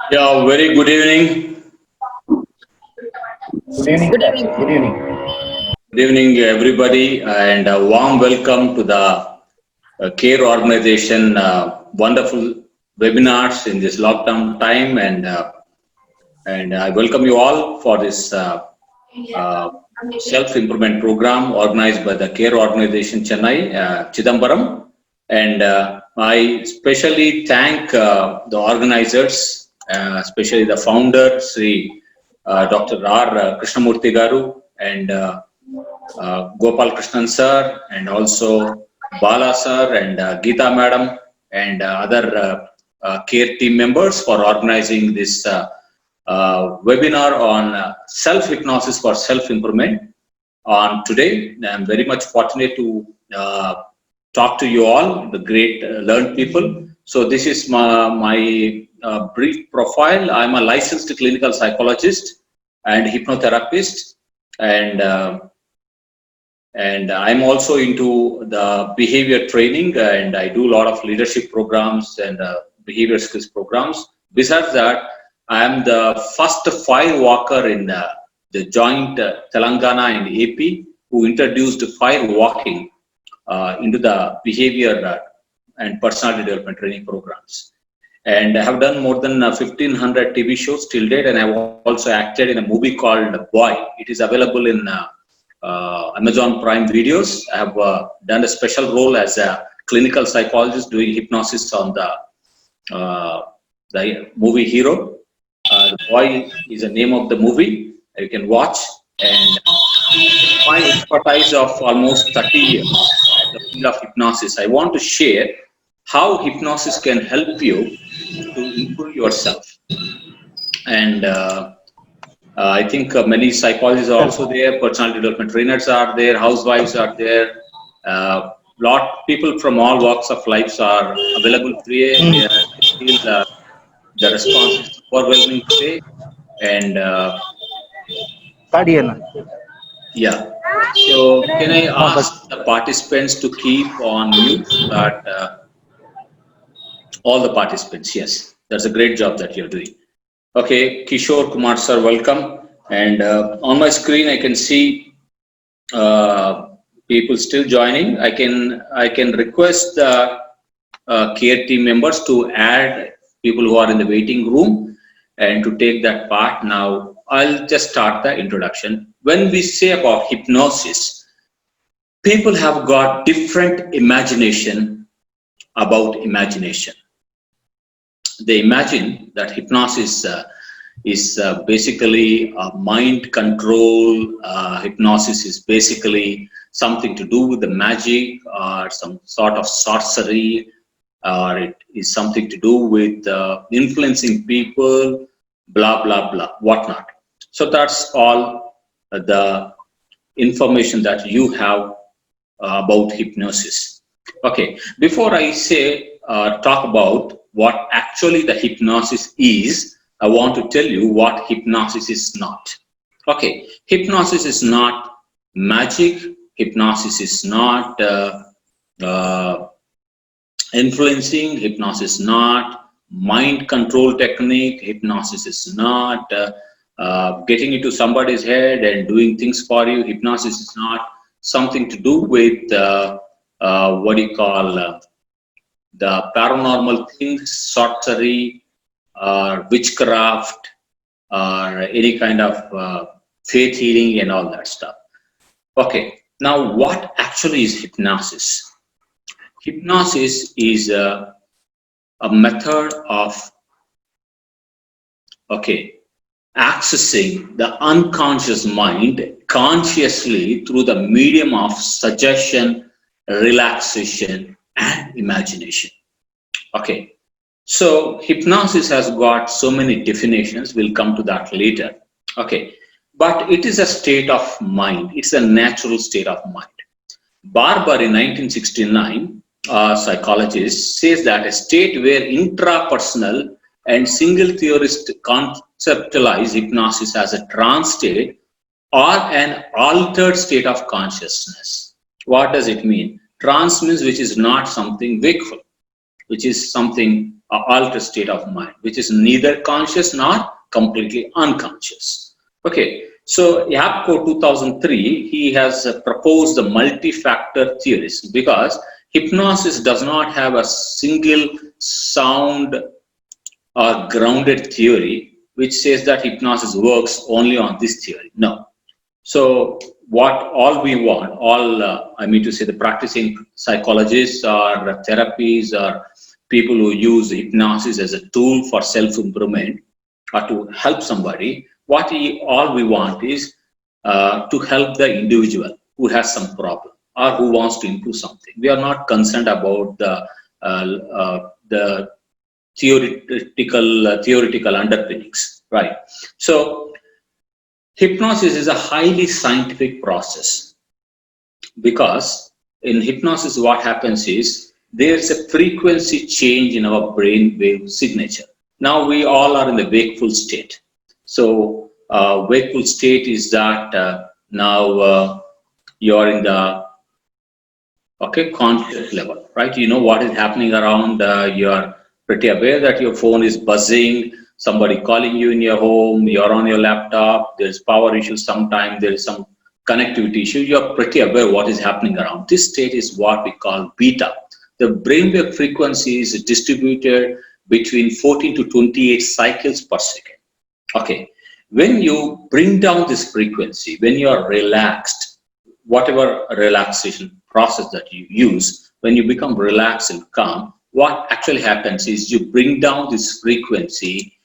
Yeah, very good evening. Good evening, Good sir. evening, Good sir. evening. Good evening, everybody, and a warm welcome to the CARE organization. Wonderful webinars in this lockdown time, and I welcome you all for this uh, self-improvement program organized by the CARE organization Chennai, Chidambaram, and I especially thank the organizers, especially the founder, Sri Dr. R. Krishnamurthy Garu, and Gopal Krishnan sir, and also Bala sir, and Geeta madam, and other CARE team members for organizing this webinar on self-hypnosis for self-improvement. On today, I'm very much fortunate to talk to you all, the great learned people. So this is my brief profile. I'm a licensed clinical psychologist and hypnotherapist, and I'm also into the behavior training, and I do a lot of leadership programs and behavior skills programs. Besides that, I am the first fire walker in the joint Telangana and AP who introduced fire walking into the behavior and personality development training programs. And I have done more than 1,500 TV shows till date, and I have also acted in a movie called Boy. It is available in Amazon Prime Videos. I have done a special role as a clinical psychologist doing hypnosis on the movie Hero. The Boy is the name of the movie. You can watch, and my expertise of almost 30 years in the field of hypnosis. I want to share how hypnosis can help you to improve yourself. And I think many psychologists are also there, personality development trainers are there, housewives are there. Lot people from all walks of life are available today. I feel the response is overwhelming today. And Padiana. yeah, so can I ask the participants to keep on mute so that all the participants, yes, that's a great job that you're doing. Okay, Kishore Kumar sir, welcome. And on my screen, I can see uh, people still joining. I can request the care team members to add people who are in the waiting room and to take that part. Now, I'll just start the introduction. When we say about hypnosis, people have got different imagination about imagination. They imagine that hypnosis is basically mind control. Hypnosis is basically something to do with the magic or some sort of sorcery, or it is something to do with influencing people, blah, blah, blah, whatnot. So that's all the information that you have about hypnosis. Okay, before I say talk about what actually the hypnosis is, I want to tell you what hypnosis is not. Okay, hypnosis is not magic. Hypnosis is not uh, influencing. Hypnosis is not mind control technique. Hypnosis is not getting into somebody's head and doing things for you. Hypnosis is not something to do with what do you call the paranormal things, sorcery, or witchcraft, or any kind of faith healing and all that stuff. Okay, now what actually is hypnosis? Hypnosis is a method of, okay, accessing the unconscious mind consciously through the medium of suggestion, relaxation, and imagination. Okay, so hypnosis has got so many definitions. We'll come to that later. Okay, but it is a state of mind. It's a natural state of mind. Barber in 1969, a psychologist, says that a state where intrapersonal and single theorists conceptualize hypnosis as a trance state or an altered state of consciousness. What does it mean? Trance means which is not something wakeful, which is something altered state of mind, which is neither conscious nor completely unconscious. Okay, so Yapko 2003, he has proposed the multi-factor theories, because hypnosis does not have a single sound or grounded theory which says that hypnosis works only on this theory. No. So what all we want, I mean to say, the practicing psychologists or therapies or people who use hypnosis as a tool for self-improvement or to help somebody, all we want is to help the individual who has some problem or who wants to improve something. We are not concerned about the theoretical underpinnings, right? So hypnosis is a highly scientific process, because in hypnosis what happens is there's a frequency change in our brain wave signature. Now we all are in the wakeful state. So wakeful state is that now you're in the conscious level, right? You know what is happening around. You're pretty aware that your phone is buzzing, somebody calling you in your home, you're on your laptop, there's power issues sometimes, there is some connectivity issue. You're pretty aware what is happening around. This state is what we call beta. The brainwave frequency is distributed between 14 to 28 cycles per second. Okay, when you bring down this frequency, when you are relaxed, whatever relaxation process that you use, when you become relaxed and calm, what actually happens is you bring down this frequency,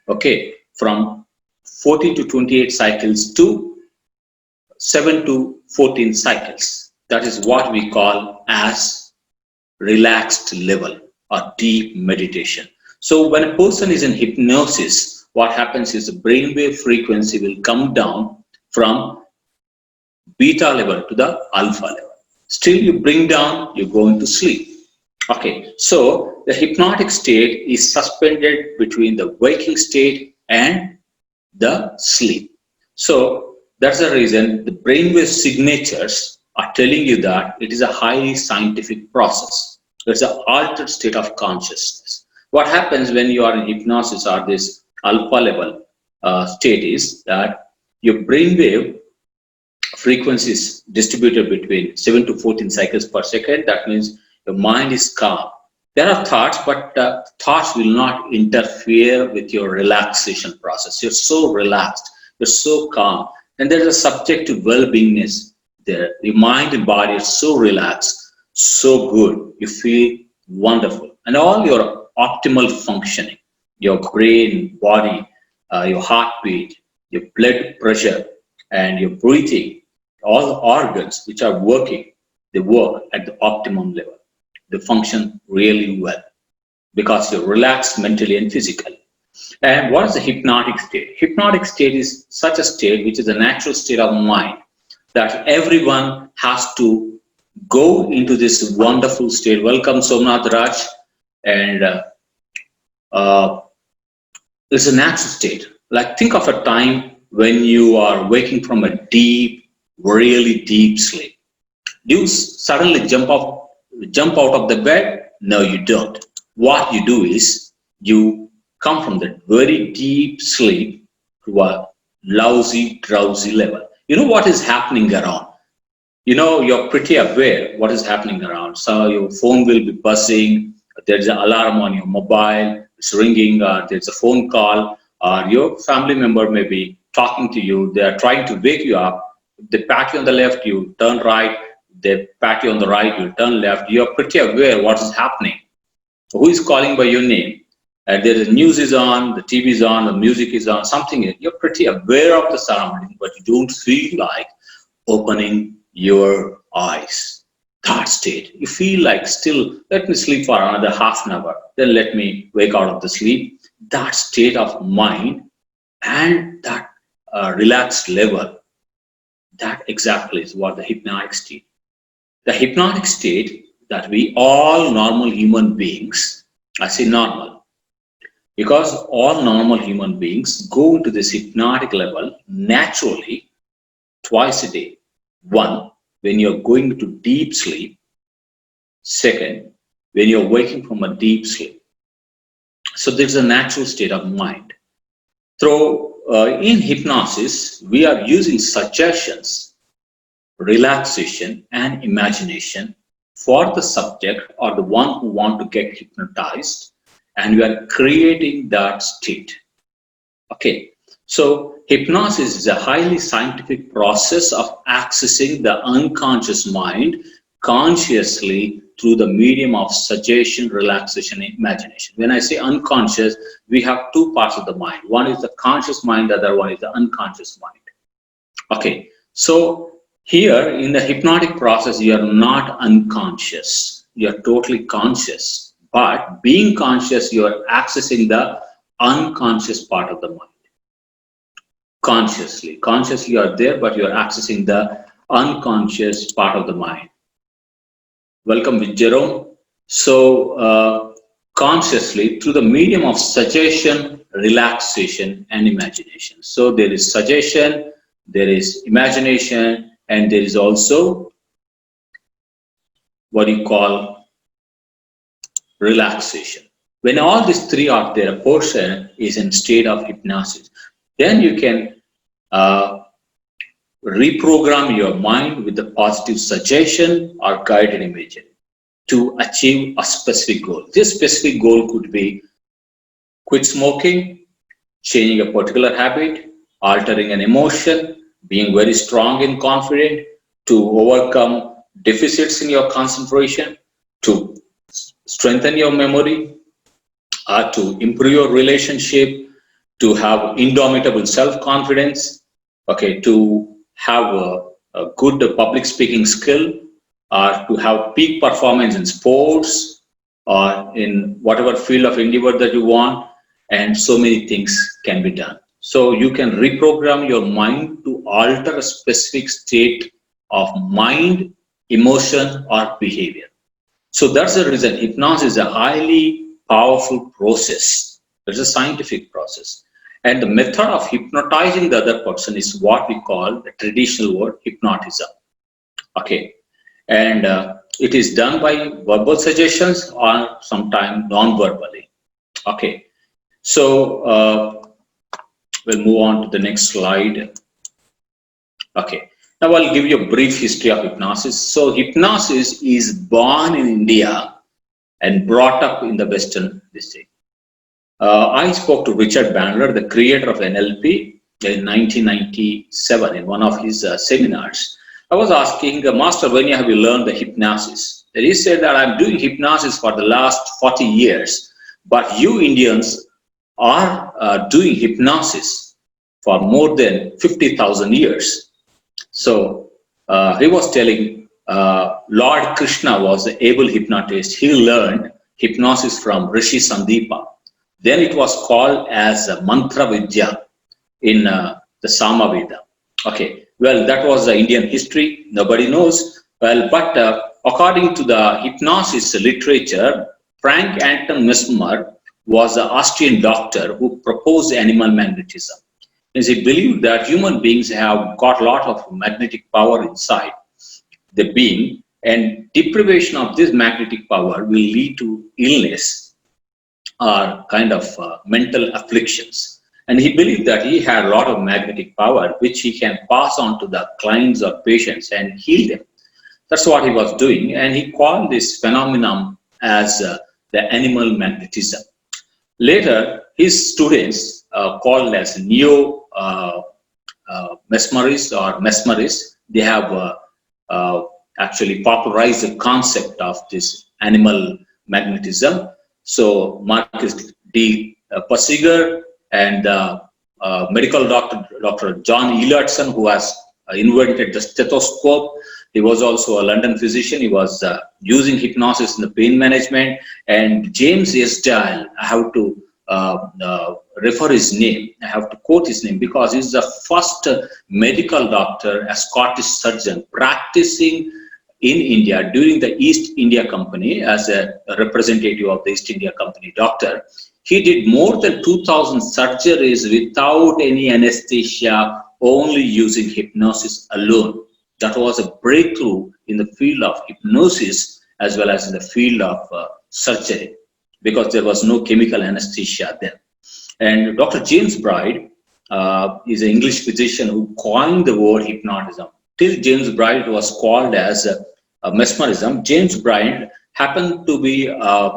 okay, from 14 to 28 cycles to 7 to 14 cycles. That is what we call as relaxed level or deep meditation. So when a person is in hypnosis, what happens is the brainwave frequency will come down from beta level to the alpha level. Still you bring down, you go into sleep. Okay, so the hypnotic state is suspended between the waking state and the sleep. So that's the reason the brainwave signatures are telling you that it is a highly scientific process. It's an altered state of consciousness. What happens when you are in hypnosis or this alpha level state is that your brainwave frequency is distributed between 7 to 14 cycles per second. That means your mind is calm. There are thoughts, but thoughts will not interfere with your relaxation process. You're so relaxed, you're so calm, and there's a subjective well-beingness there. Your mind and body are so relaxed, so good. You feel wonderful, and all your optimal functioning, your brain, body, your heartbeat, your blood pressure, and your breathing, all the organs which are working, they work at the optimum level. They function really well because you're relaxed mentally and physically. And what is the hypnotic state? Hypnotic state is such a state which is a natural state of mind that everyone has to go into this wonderful state. Welcome, Somnath Raj. And it's a natural state. Like, think of a time when you are waking from a deep, really deep sleep. Do you suddenly jump out of the bed? No, you don't. What you do is you come from that very deep sleep to a lousy, drowsy level. You know what is happening around. You know, you're pretty aware what is happening around. So your phone will be buzzing. There's an alarm on your mobile. It's ringing. There's a phone call. Your family member may be talking to you. They are trying to wake you up. They pat you on the left, you turn right. They pat you on the right, you turn left. You're pretty aware what is happening. Who is calling by your name? And there is news is on, the TV is on, the music is on, something. You're pretty aware of the surroundings, but you don't feel like opening your eyes. That state. You feel like still, let me sleep for another half an hour. Then let me wake out of the sleep. That state of mind and that relaxed level, that exactly is what the hypnotic state. The hypnotic state that we all normal human beings, I say normal, because all normal human beings go into this hypnotic level naturally twice a day. One, when you're going to deep sleep. Second, when you're waking from a deep sleep. So there's a natural state of mind. In hypnosis, we are using suggestions, relaxation, and imagination for the subject or the one who want to get hypnotized, and we are creating that state. Okay, so hypnosis is a highly scientific process of accessing the unconscious mind consciously through the medium of suggestion, relaxation, and imagination. When I say unconscious, we have two parts of the mind. One is the conscious mind, the other one is the unconscious mind. Okay, so here in the hypnotic process, you are not unconscious, you are totally conscious. But being conscious, you are accessing the unconscious part of the mind. Consciously you are there, but you are accessing the unconscious part of the mind. Welcome with Jerome. So consciously through the medium of suggestion, relaxation, and imagination. So there is suggestion, there is imagination, and there is also what you call relaxation. When all these three are there, a person is in state of hypnosis. Then you can reprogram your mind with the positive suggestion or guided imagery to achieve a specific goal. This specific goal could be quit smoking, changing a particular habit, altering an emotion, being very strong and confident, to overcome deficits in your concentration, to strengthen your memory, to improve your relationship, to have indomitable self-confidence, okay, to have a good public speaking skill, or to have peak performance in sports or in whatever field of endeavor that you want, and so many things can be done. So you can reprogram your mind to alter a specific state of mind, emotion, or behavior. So that's the reason hypnosis is a highly powerful process. It's a scientific process. And the method of hypnotizing the other person is what we call the traditional word hypnotism. Okay. And it is done by verbal suggestions or sometimes non-verbally. Okay. So we'll move on to the next slide. Okay. Now I'll give you a brief history of hypnosis. So hypnosis is born in India and brought up in the Western district. I spoke to Richard Bandler, the creator of NLP, in 1997 in one of his seminars. I was asking, Master, when have you learned the hypnosis? And he said that I'm doing hypnosis for the last 40 years, but you Indians are doing hypnosis for more than 50,000 years. So he was telling Lord Krishna was the able hypnotist. He learned hypnosis from Rishi Sandeepa. Then it was called as Mantra Vidya in the Samaveda. Okay, well, that was the Indian history. Nobody knows. Well, but according to the hypnosis literature, Frank Anton Mesmer was an Austrian doctor who proposed animal magnetism. As he believed that human beings have got a lot of magnetic power inside the being, and deprivation of this magnetic power will lead to illness or kind of mental afflictions. And he believed that he had a lot of magnetic power which he can pass on to the clients or patients and heal them. That's what he was doing, and he called this phenomenon as the animal magnetism. Later, his students called as neo-mesmerists or mesmerists, they have actually popularized the concept of this animal magnetism. So Marcus D. Persiger and medical doctor, Dr. John Eilertson, who has invented the stethoscope. He was also a London physician. He was using hypnosis in the pain management. And James S. Dial, I have to refer his name. I have to quote his name because he's the first medical doctor, a Scottish surgeon, practicing in India during the East India Company as a representative of the East India Company doctor. He did more than 2,000 surgeries without any anesthesia, only using hypnosis alone. That was a breakthrough in the field of hypnosis as well as in the field of surgery. because there was no chemical anesthesia then. And Dr. James Bride is an English physician who coined the word hypnotism. Till James Bride was called as mesmerism. James Bride happened to be a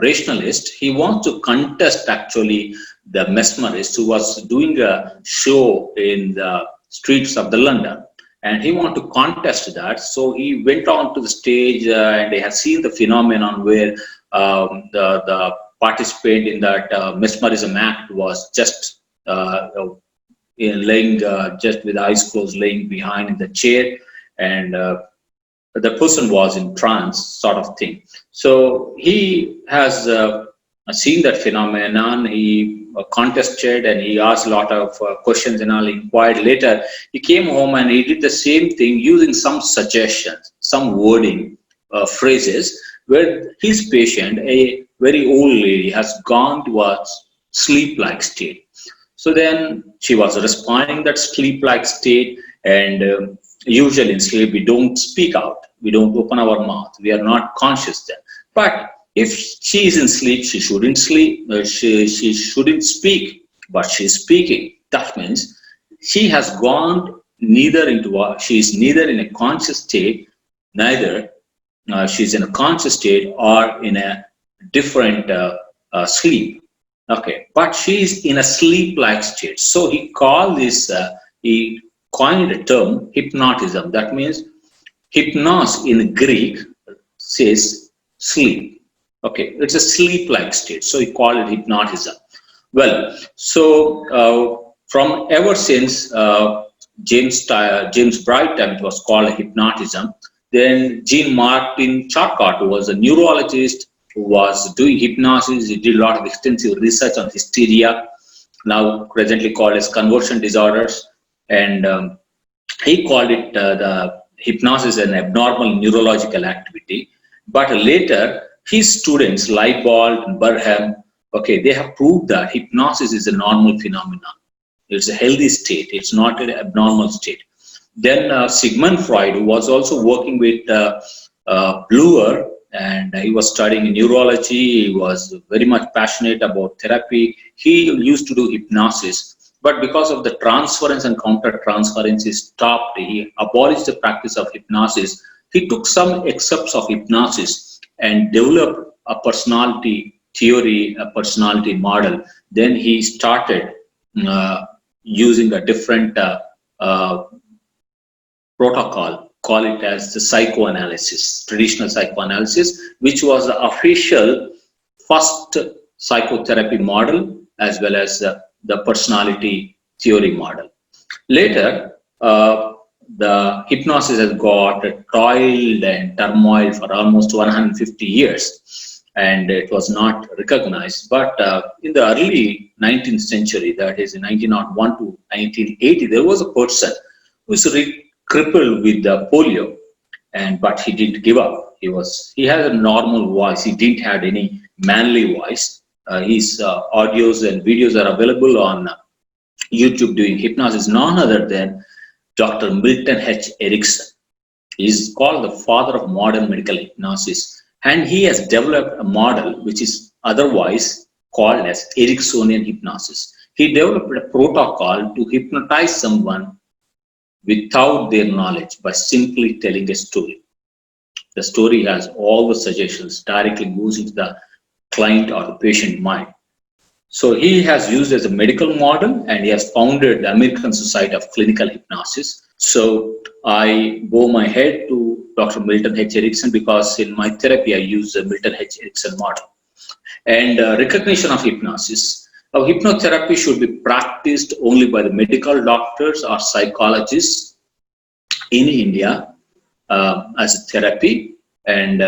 rationalist. He wants to contest actually the mesmerist who was doing a show in the streets of the London, and he wanted to contest that. So he went on to the stage and they had seen the phenomenon where the participant in that mesmerism act was just laying just with eyes closed, laying behind in the chair, and the person was in trance sort of thing. So he has seen that phenomenon. He contested and he asked a lot of questions and all. He inquired later. He came home and he did the same thing using some suggestions, some wording, phrases, where his patient, a very old lady, has gone to a sleep-like state. So then she was responding that sleep-like state, and usually in sleep we don't speak out, we don't open our mouth, we are not conscious then. But if she is in sleep, she shouldn't sleep, she shouldn't speak, but she is speaking. That means she has gone neither into she is neither in a conscious state, neither she's in a conscious state or in a different sleep. Okay, but she is in a sleep-like state. So he called this, he coined a term, hypnotism. That means hypnos in Greek says sleep. Okay, it's a sleep-like state. So he called it hypnotism. Well, so from ever since James Bride time, it was called hypnotism. Then Jean-Martin Charcot, who was a neurologist who was doing hypnosis, he did a lot of extensive research on hysteria, now presently called as conversion disorders. And he called it the hypnosis an abnormal neurological activity. But later, his students, Leibold and Burham, okay, they have proved that hypnosis is a normal phenomenon. It's a healthy state. It's not an abnormal state. Then Sigmund Freud, who was also working with Bleuer, and he was studying neurology. He was very much passionate about therapy. He used to do hypnosis, but because of the transference and counter-transference, he stopped. He abolished the practice of hypnosis. He took some excerpts of hypnosis and developed a personality theory, a personality model. Then he started using a different protocol, call it as the psychoanalysis, traditional psychoanalysis, which was the official first psychotherapy model as well as the personality theory model. Later, the hypnosis has got toiled and turmoil for almost 150 years, and it was not recognized. But in the early 19th century, that is in 1901 to 1980, there was a person who was crippled with polio, but he didn't give up. He had a normal voice. He didn't have any manly voice. His audios and videos are available on YouTube doing hypnosis. None other than Dr. Milton H. Erickson. He is called the father of modern medical hypnosis, and he has developed a model which is otherwise called as Ericksonian hypnosis. He developed a protocol to hypnotize someone without their knowledge by simply telling a story. The story has all the suggestions, directly goes into the client or the patient mind. So he has used as a medical model, and he has founded the American Society of Clinical Hypnosis. So I bow my head to Dr. Milton H. Erickson because in my therapy I use the Milton H. Erickson model. And recognition of hypnosis. Hypnotherapy should be practiced only by the medical doctors or psychologists in India as a therapy. And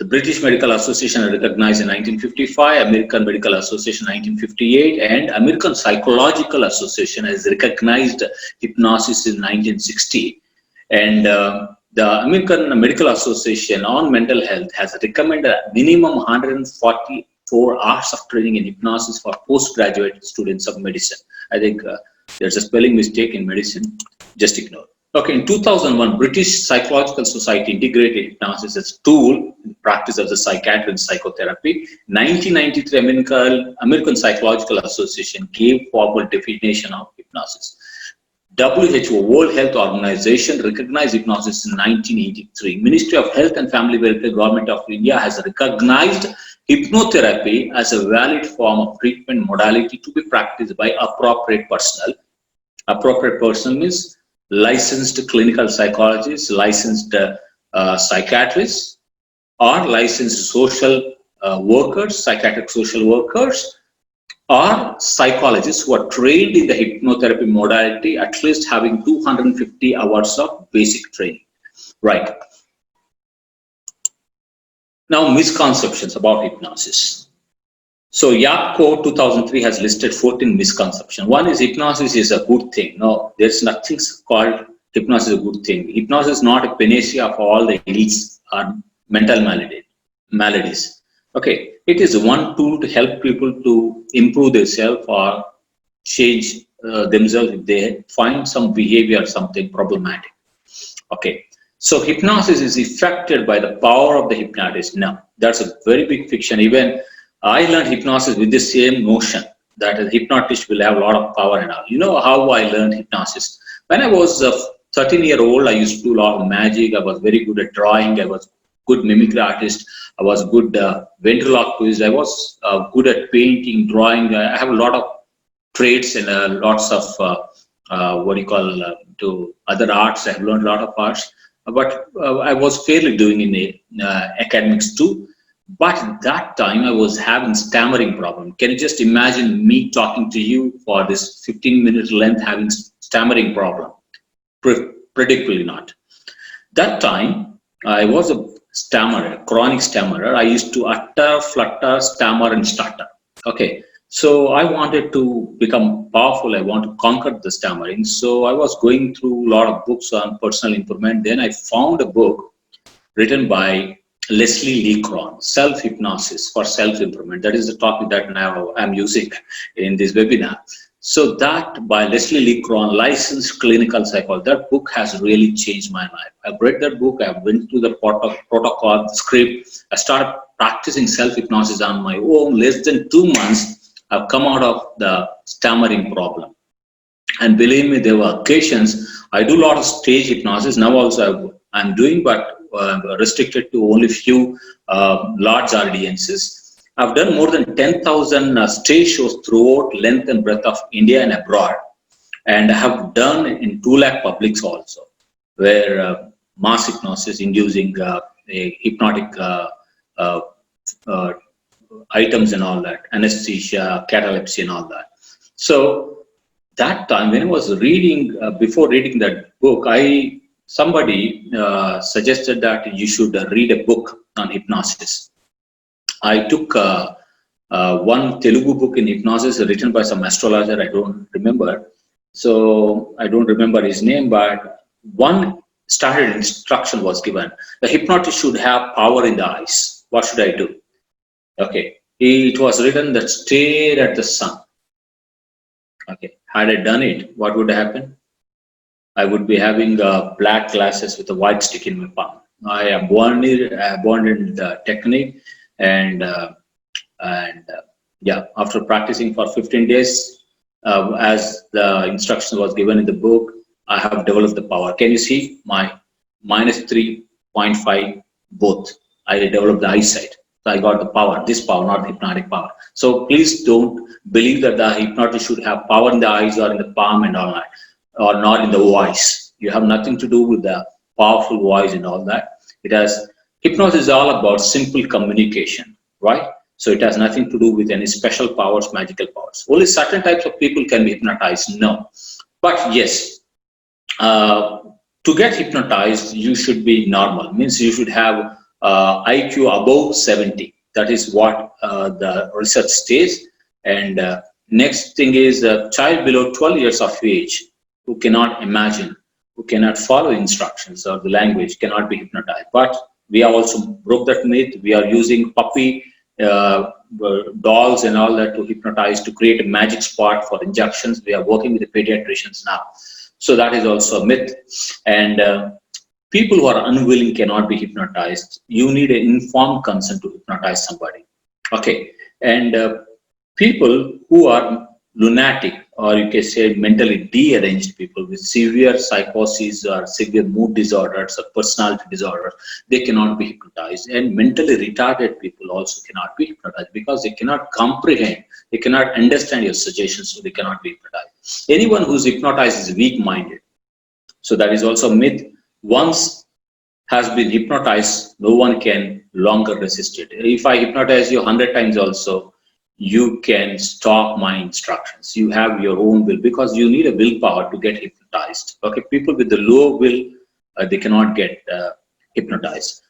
the British Medical Association recognized in 1955, American Medical Association 1958, and American Psychological Association has recognized hypnosis in 1960. And the American Medical Association on Mental Health has recommended a minimum 144 hours of training in hypnosis for postgraduate students of medicine. I think there's a spelling mistake in medicine, just ignore. Okay, in 2001, British Psychological Society integrated hypnosis as a tool in practice of the psychiatry and psychotherapy. 1993, American Psychological Association gave formal definition of hypnosis. WHO, World Health Organization, recognized hypnosis in 1983. Ministry of Health and Family Welfare, Government of India has recognized hypnotherapy as a valid form of treatment modality to be practiced by appropriate personnel. Appropriate personnel means licensed clinical psychologists, licensed psychiatrists, or licensed social workers, psychiatric social workers, or psychologists who are trained in the hypnotherapy modality, at least having 250 hours of basic training. Right. Now, misconceptions about hypnosis. So Yapko 2003 has listed 14 misconceptions. One is hypnosis is a good thing. No, there's nothing called hypnosis is a good thing. Hypnosis is not a panacea for all the ills or mental maladies. Okay, it is one tool to help people to improve themselves or change themselves if they find some behavior, something problematic. Okay, so hypnosis is affected by the power of the hypnotist. Now, that's a very big fiction. Even I learned hypnosis with the same notion that a hypnotist will have a lot of power and all. You know how I learned hypnosis? When I was 13-year-old, I used to do a lot of magic. I was very good at drawing. I was good mimicry artist. I was good ventriloquist. I was good at painting, drawing. I have a lot of traits and lots of what do you call to other arts. I have learned a lot of arts, but I was fairly doing in the academics too. But at that time, I was having stammering problem. Can you just imagine me talking to you for this 15-minute length having stammering problem? Predictably not. That time, I was a stammerer, chronic stammerer. I used to utter, flutter, stammer, and stutter. Okay, so I wanted to become powerful. I want to conquer the stammering. So I was going through a lot of books on personal improvement. Then I found a book written by Leslie Lee Cron, Self-Hypnosis for Self-Improvement. That is the topic that now I'm using in this webinar. So that by Leslie Lee Cron, licensed clinical psychologist, that book has really changed my life. I've read that book, I went through the protocol, the script, I started practicing self-hypnosis on my own. Less than 2 months, I've come out of the stammering problem. And believe me, there were occasions, I do a lot of stage hypnosis, now also I'm doing, but restricted to only few large audiences. I've done more than 10,000 stage shows throughout length and breadth of India and abroad. And I have done in 2 lakh publics also, where mass hypnosis inducing hypnotic items and all that, anesthesia, catalepsy and all that. So that time when I was reading, before reading that book, somebody suggested that you should read a book on hypnosis. I took one Telugu book in hypnosis written by some astrologer, I don't remember. So I don't remember his name, but one standard instruction was given. The hypnotist should have power in the eyes. What should I do? Okay, it was written that stare at the sun. Okay, had I done it, what would happen? I would be having black glasses with a white stick in my palm. I abandoned the technique, and yeah, after practicing for 15 days, as the instruction was given in the book, I have developed the power. Can you see my -3.5 both? I developed the eyesight. So I got the power, this power, not the hypnotic power. So please don't believe that the hypnotist should have power in the eyes or in the palm and all that, or not in the voice. You have nothing to do with the powerful voice and all that. Hypnosis is all about simple communication, right? So it has nothing to do with any special powers, magical powers. Only certain types of people can be hypnotized, no. But yes, to get hypnotized, you should be normal. Means you should have IQ above 70. That is what the research states. And next thing is a child below 12 years of age who cannot imagine, who cannot follow instructions or the language cannot be hypnotized. But we have also broke that myth. We are using puppy dolls and all that to hypnotize, to create a magic spot for injections. We are working with the pediatricians now. So that is also a myth. And people who are unwilling cannot be hypnotized. You need an informed consent to hypnotize somebody. Okay, and people who are lunatic, or you can say mentally deranged people with severe psychosis or severe mood disorders or personality disorders, they cannot be hypnotized. And mentally retarded people also cannot be hypnotized because they cannot comprehend, they cannot understand your suggestions, so they cannot be hypnotized. Anyone who's hypnotized is weak-minded. So that is also a myth. Once has been hypnotized, no one can longer resist it. If I hypnotize you 100 times also, you can stop my instructions. You have your own will, because you need a willpower to get hypnotized. Okay, people with the low will, they cannot get hypnotized.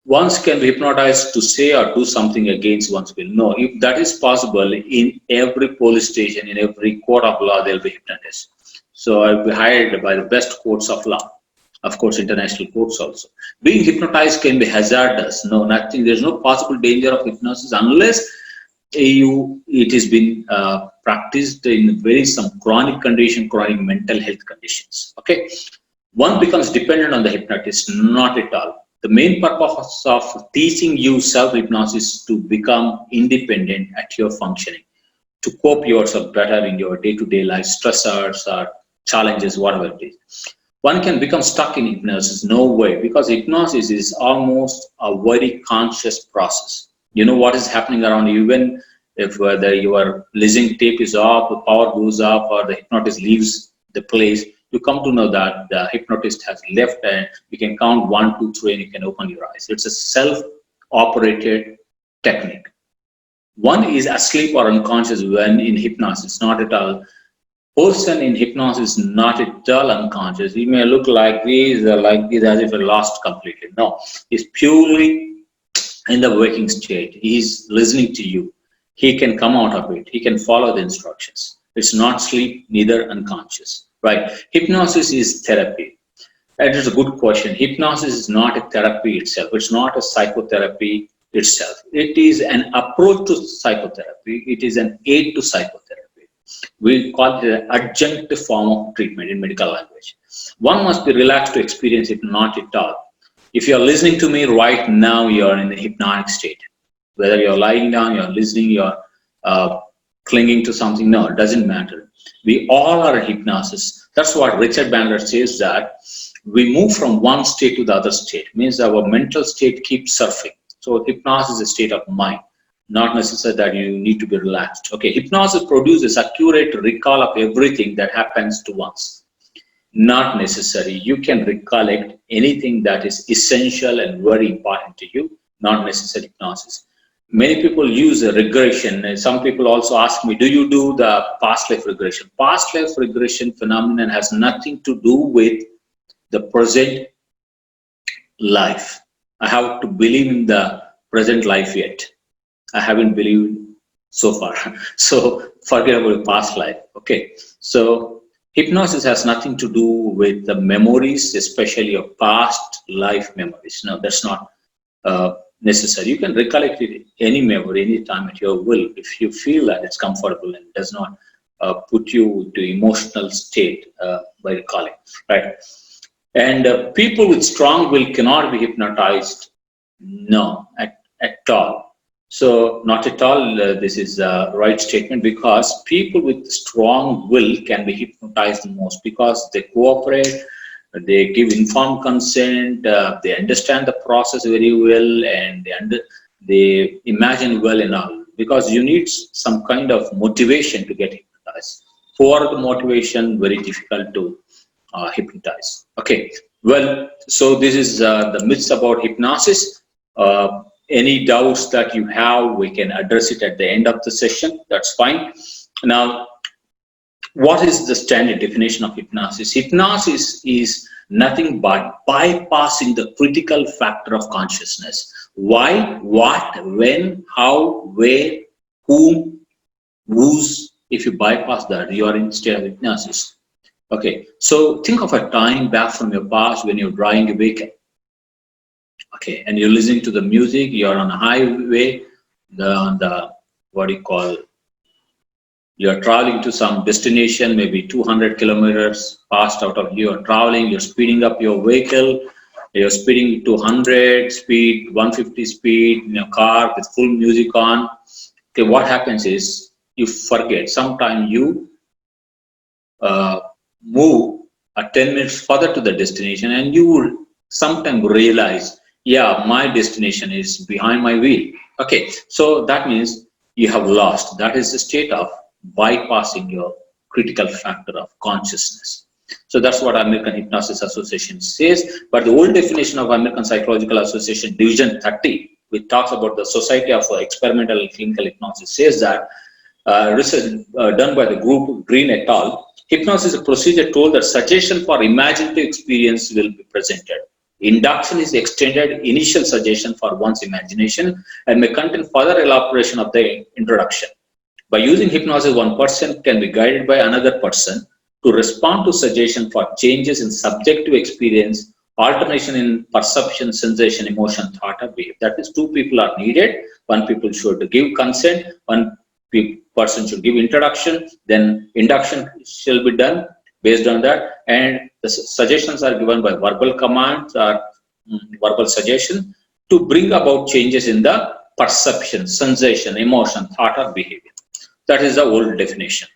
Once can be hypnotized to say or do something against one's will. No, if that is possible, in every police station, in every court of law, there will be hypnotists. So I'll be hired by the best courts of law. Of course, international courts also. Being hypnotized can be hazardous. No, nothing. There's no possible danger of hypnosis unless it has been practiced in some chronic condition, chronic mental health conditions. Okay, one becomes dependent on the hypnotist. Not at all. The main purpose of teaching you self-hypnosis is to become independent at your functioning, to cope yourself better in your day-to-day life stressors or challenges, whatever it is. One can become stuck in hypnosis. No way, because hypnosis is almost a very conscious process. You know what is happening around you, even if whether your listening tape is off, the power goes off, or the hypnotist leaves the place, you come to know that the hypnotist has left, and you can count 1, 2, 3, and you can open your eyes. It's a self-operated technique. One is asleep or unconscious when in hypnosis, not at all. Person in hypnosis is not at all unconscious. He may look like this or like this as if he lost completely. No, he's purely in the waking state. He's listening to you. He can come out of it. He can follow the instructions. It's not sleep, neither unconscious. Right? Hypnosis is therapy. That is a good question. Hypnosis is not a therapy itself. It's not a psychotherapy itself. It is an approach to psychotherapy. It is an aid to psychotherapy. We call it an adjunct form of treatment in medical language. One must be relaxed to experience it, not at all. If you're listening to me right now, you're in a hypnotic state. Whether you're lying down, you're listening, you're clinging to something, no, it doesn't matter. We all are in hypnosis. That's what Richard Bandler says, that we move from one state to the other state. It means our mental state keeps surfing. So hypnosis is a state of mind. Not necessary that you need to be relaxed. Okay, hypnosis produces accurate recall of everything that happens to us. Not necessary. You can recollect anything that is essential and very important to you. Not necessary hypnosis. Many people use a regression. Some people also ask me, do you do the past life regression? Past life regression phenomenon has nothing to do with the present life. I have to believe in the present life yet. I haven't believed so far. So forget about past life. Okay. So hypnosis has nothing to do with the memories, especially your past life memories. No, that's not necessary. You can recollect it any memory, any time at your will, if you feel that it's comfortable and does not put you to emotional state by recalling, right? And people with strong will cannot be hypnotized. No, at all. So not at all, this is a right statement, because people with strong will can be hypnotized the most, because they cooperate, they give informed consent, they understand the process very well, and they imagine well and all, because you need some kind of motivation to get hypnotized. For the motivation, very difficult to hypnotize. Okay, well, so this is the myths about hypnosis. Any doubts that you have, we can address it at the end of the session. That's fine. Now, what is the standard definition of hypnosis? Hypnosis is nothing but bypassing the critical factor of consciousness. Why, what, when, how, where, whom, whose. If you bypass that, you are in state of hypnosis. Okay, so think of a time back from your past when you're driving a vehicle. Okay, and you're listening to the music, you're on a highway, on the, what do you call, You're traveling to some destination, maybe 200 kilometers past out of you. You're traveling, you're speeding up your vehicle, you're speeding to 100 speed, 150 speed in your car with full music on. Okay, what happens is you forget. Sometimes you move 10 minutes further to the destination and you will sometimes realize, yeah, my destination is behind my wheel. Okay, so that means you have lost. That is the state of bypassing your critical factor of consciousness. So that's what American Hypnosis Association says. But the old definition of American Psychological Association Division 30, which talks about the Society of Experimental and Clinical Hypnosis, says that research done by the group Green et al. Hypnosis is a procedure told that suggestion for imaginative experience will be presented. Induction is the extended initial suggestion for one's imagination and may contain further elaboration of the introduction. By using hypnosis, one person can be guided by another person to respond to suggestion for changes in subjective experience, alternation in perception, sensation, emotion, thought, or behavior. That is, two people are needed. One people should give consent, one person should give introduction, then induction shall be done based on that, and the suggestions are given by verbal commands or verbal suggestion to bring about changes in the perception, sensation, emotion, thought, or behavior. That is the old definition.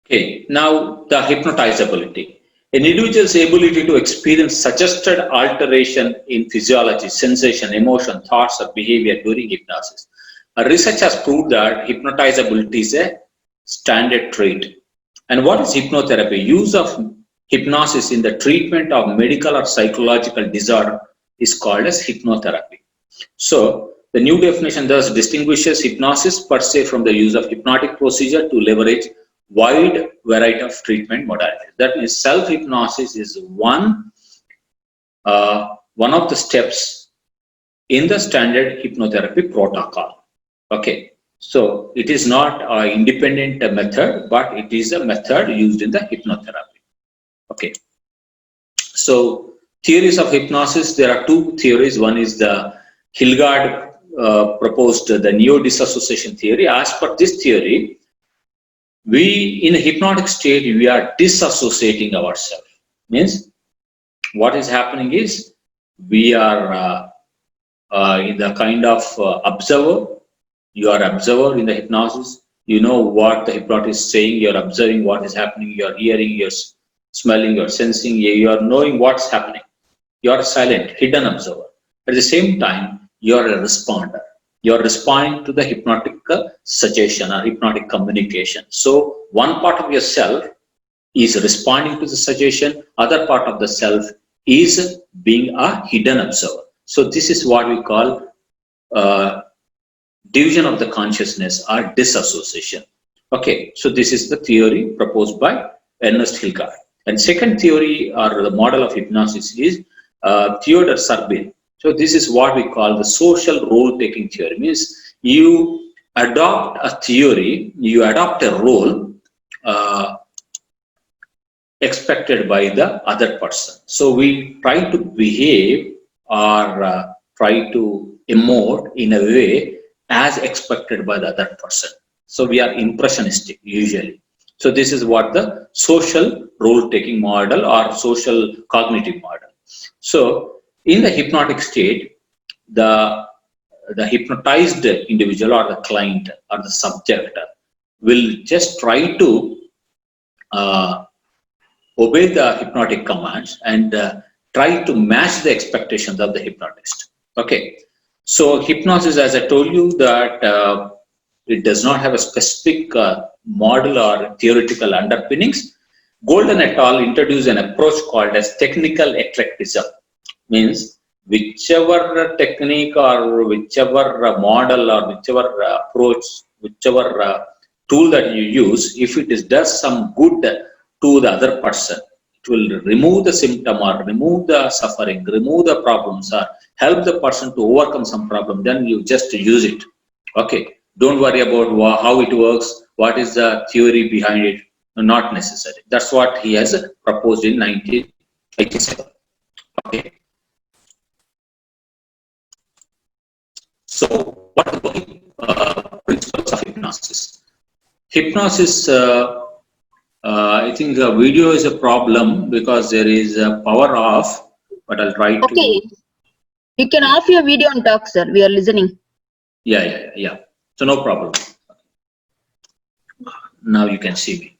Okay, now the hypnotizability. An individual's ability to experience suggested alteration in physiology, sensation, emotion, thoughts, or behavior during hypnosis. Research has proved that hypnotizability is a standard trait. And what is hypnotherapy? Use of hypnosis in the treatment of medical or psychological disorder is called as hypnotherapy. So, the new definition thus distinguishes hypnosis per se from the use of hypnotic procedure to leverage wide variety of treatment modalities. That means self-hypnosis is one of the steps in the standard hypnotherapy protocol. Okay, so it is not an independent method, but it is a method used in the hypnotherapy. Okay, so theories of hypnosis, there are two theories. One is the Hilgard proposed the neo-disassociation theory. As per this theory, we in a hypnotic state, we are disassociating ourselves. Means what is happening is we are in the kind of observer. You are observer in the hypnosis. You know what the hypnotist is saying. You are observing what is happening. You are hearing. You are smelling. You are sensing. You are knowing what's happening. You are a silent, hidden observer. At the same time, you are a responder. You are responding to the hypnotic suggestion or hypnotic communication. So one part of yourself is responding to the suggestion. Other part of the self is being a hidden observer. So this is what we call division of the consciousness or disassociation. Okay, so this is the theory proposed by Ernest Hilgard. And second theory or the model of hypnosis is Theodore Serbin. So this is what we call the social role-taking theory. Means you adopt a theory, you adopt a role expected by the other person. So we try to behave or try to emote in a way as expected by the other person. So we are impressionistic usually. So this is what the social role-taking model or social cognitive model. So in the hypnotic state, the hypnotized individual or the client or the subject will just try to obey the hypnotic commands and try to match the expectations of the hypnotist. Okay, so hypnosis, as I told you, that it does not have a specific model or theoretical underpinnings. Golden et al. Introduced an approach called as technical eclecticism. Means whichever technique or whichever model or whichever approach, whichever tool that you use, if it does some good to the other person, it will remove the symptom or remove the suffering, remove the problems or help the person to overcome some problem, then you just use it. Okay, don't worry about how it works, what is the theory behind it, not necessary. That's what he has proposed in 1987. Okay. So what are the working principles of hypnosis? Hypnosis, I think the video is a problem because there is a power off, but I'll try to. Okay, you can off your video and talk, sir. We are listening. Yeah. So no problem. Now you can see me.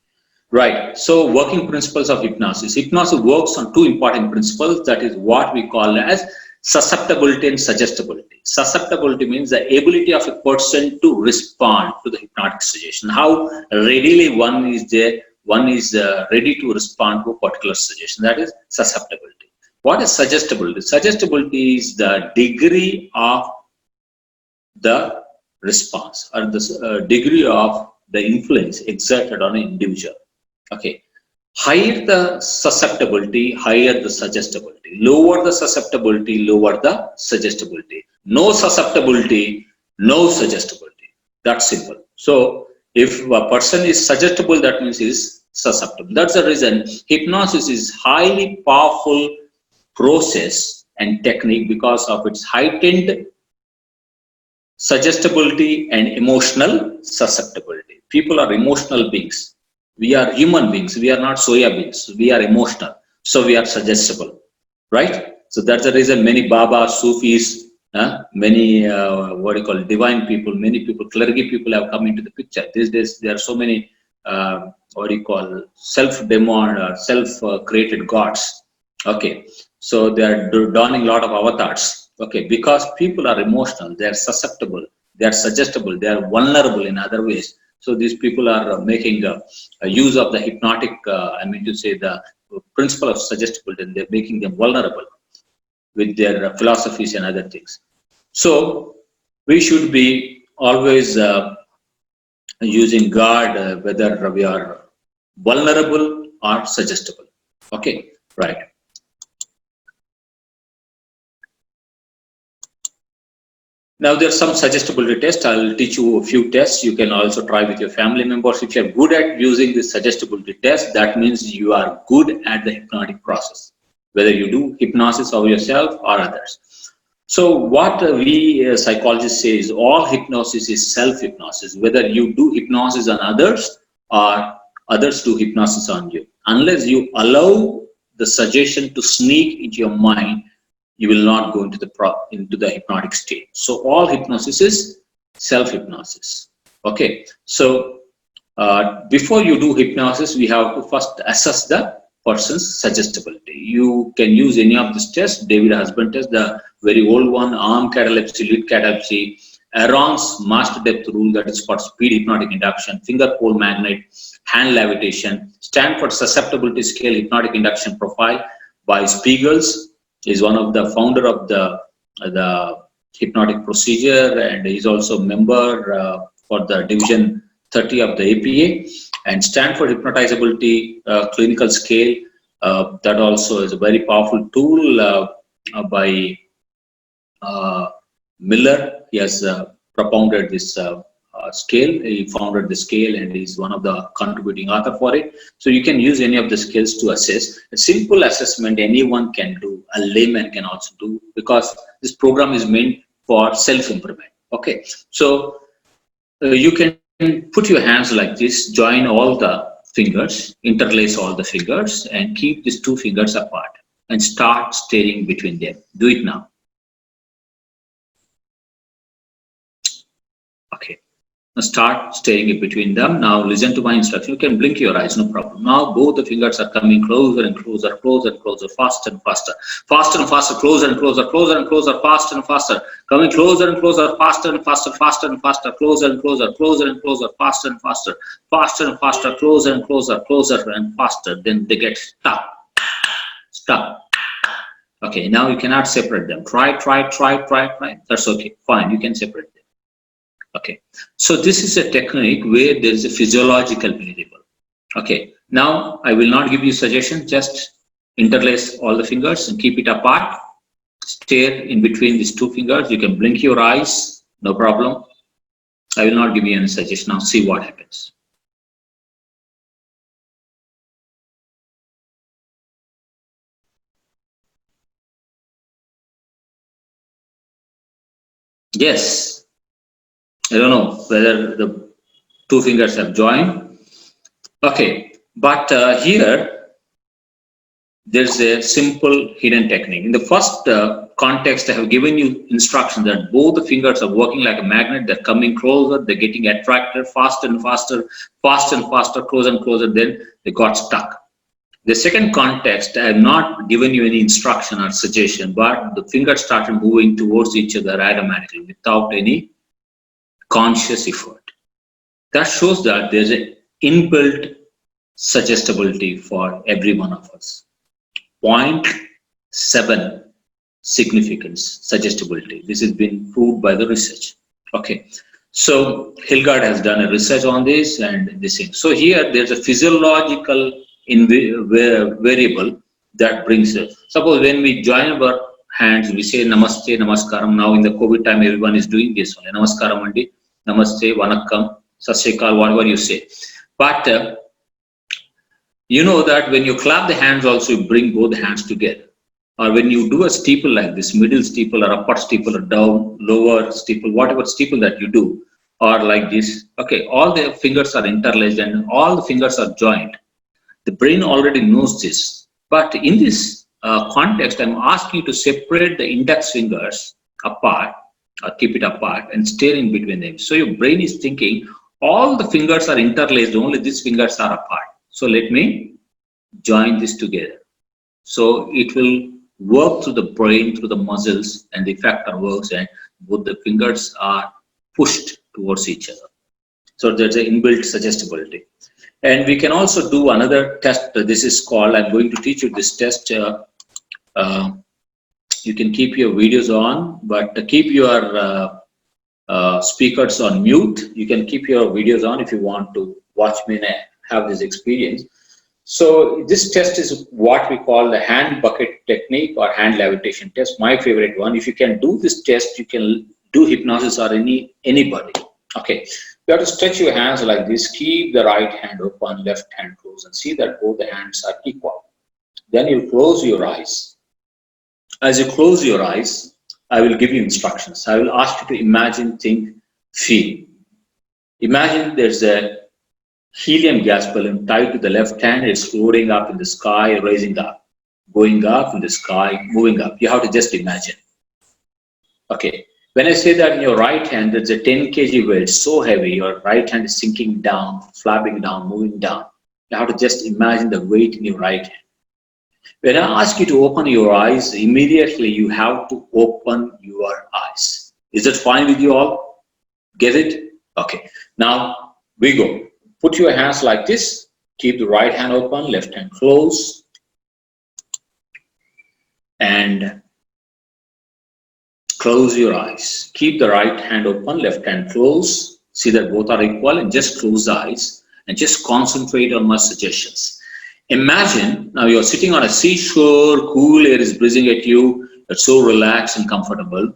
Right. So working principles of hypnosis. Hypnosis works on two important principles. That is what we call as susceptibility and suggestibility. Susceptibility means the ability of a person to respond to the hypnotic suggestion. How readily one is there, one is ready to respond to a particular suggestion. That is susceptibility. What is suggestibility? Suggestibility is the degree of the response or the degree of the influence exerted on an individual. Okay. Higher the susceptibility, higher the suggestibility. Lower the susceptibility, lower the suggestibility. No susceptibility, no suggestibility. That's simple. So if a person is suggestible, that means he is susceptible. That's the reason hypnosis is highly powerful process and technique because of its heightened suggestibility and emotional susceptibility. People are emotional beings. We are human beings. We are not soya beans. We are emotional. So we are suggestible, right? So that's the reason many Baba, Sufis, many what do you call it, divine people, many people, clergy people have come into the picture. These days there are so many what do you call self-demon or self-created gods. Okay, so they are donning a lot of avatars. Okay, because people are emotional, they are susceptible, they are suggestible, they are vulnerable in other ways. So these people are making a use of the hypnotic, I mean to say the principle of suggestibility, and they're making them vulnerable with their philosophies and other things. So we should be always using guard whether we are vulnerable or suggestible. Okay, right. Now there's some suggestibility test. I'll teach you a few tests. You can also try with your family members. If you're good at using this suggestibility test, that means you are good at the hypnotic process, whether you do hypnosis of yourself or others. So what we psychologists say is all hypnosis is self-hypnosis, whether you do hypnosis on others or others do hypnosis on you. Unless you allow the suggestion to sneak into your mind, you will not go into the hypnotic state. So all hypnosis is self-hypnosis. Okay. So before you do hypnosis, we have to first assess the person's suggestibility. You can use any of these tests. David Husband test, the very old one, arm catalepsy, lid catalepsy, Aaron's master depth rule, that is for speed hypnotic induction, finger pole magnet, hand levitation, Stanford susceptibility scale hypnotic induction profile by Spiegels, is one of the founder of the hypnotic procedure, and he's also a member for the division 30 of the APA. And Stanford hypnotizability clinical scale, that also is a very powerful tool by Miller. He has propounded this scale. He founded the scale and is one of the contributing author for it. So you can use any of the skills to assess. A simple assessment anyone can do, a layman can also do, because this program is meant for self-improvement. Okay, so you can put your hands like this, join all the fingers, interlace all the fingers, and keep these two fingers apart and start staring between them. Do it now. Okay. Now start staring in between them. Now listen to my instruction. You can blink your eyes, no problem. Now both the fingers are coming closer and closer, closer and closer, faster and faster, faster and faster, closer and closer, closer and closer, faster and faster, coming closer and closer, faster and faster, faster and faster, closer and closer, closer and closer, faster and faster, faster and faster, closer and closer, closer and faster. Then they get stuck. Stuck. Okay, now you cannot separate them. Try. That's okay. Fine, you can separate them. Okay, so this is a technique where there is a physiological variable. Okay, now I will not give you suggestion, just interlace all the fingers and keep it apart. Stare in between these two fingers. You can blink your eyes, no problem. I will not give you any suggestion. Now see what happens. Yes. I don't know whether the two fingers have joined. Okay. But here, there's a simple hidden technique. In the first context, I have given you instruction that both the fingers are working like a magnet. They're coming closer, they're getting attracted faster and faster, faster and faster, closer and closer. Then they got stuck. The second context, I have not given you any instruction or suggestion, but the fingers started moving towards each other automatically without any conscious effort. That shows that there's an inbuilt suggestibility for every one of us. 0.7 significance suggestibility. This has been proved by the research. Okay, so Hilgard has done a research on this and this thing. So here there's a physiological variable that brings it. Suppose when we join our hands, we say namaste, namaskaram. Now in the COVID time, everyone is doing this one. Namaskaram andi, namaste, vanakkam, sat sri akal, whatever you say. But you know that when you clap the hands also, you bring both the hands together. Or when you do a steeple like this, middle steeple or upper steeple or down, lower steeple, whatever steeple that you do, or like this, okay, all the fingers are interlaced and all the fingers are joined. The brain already knows this. But in this context, I'm asking you to separate the index fingers apart or keep it apart and stay in between them. So your brain is thinking all the fingers are interlaced, only these fingers are apart. So let me join this together. So it will work through the brain, through the muscles, and the effector works, and both the fingers are pushed towards each other. So there's an inbuilt suggestibility. And we can also do another test. This is called, I'm going to teach you this test. You can keep your videos on, but keep your speakers on mute. You can keep your videos on if you want to watch me and have this experience. So this test is what we call the hand bucket technique or hand levitation test, my favorite one. If you can do this test, you can do hypnosis or anybody. Okay, you have to stretch your hands like this, keep the right hand open, left hand closed, and see that both the hands are equal. Then you close your eyes. As you close your eyes, I will give you instructions. I will ask you to imagine, think, feel. Imagine there's a helium gas balloon tied to the left hand. It's floating up in the sky, rising up, going up in the sky, moving up. You have to just imagine. Okay. When I say that in your right hand, there's a 10 kg weight, so heavy, your right hand is sinking down, flapping down, moving down. You have to just imagine the weight in your right hand. When I ask you to open your eyes, immediately you have to open your eyes. Is that fine with you all? Get it? Okay. Now we go. Put your hands like this. Keep the right hand open, left hand closed. And close your eyes. Keep the right hand open, left hand closed. See that both are equal and just close the eyes and just concentrate on my suggestions. Imagine now you're sitting on a seashore, cool air is breezing at you. You're so relaxed and comfortable.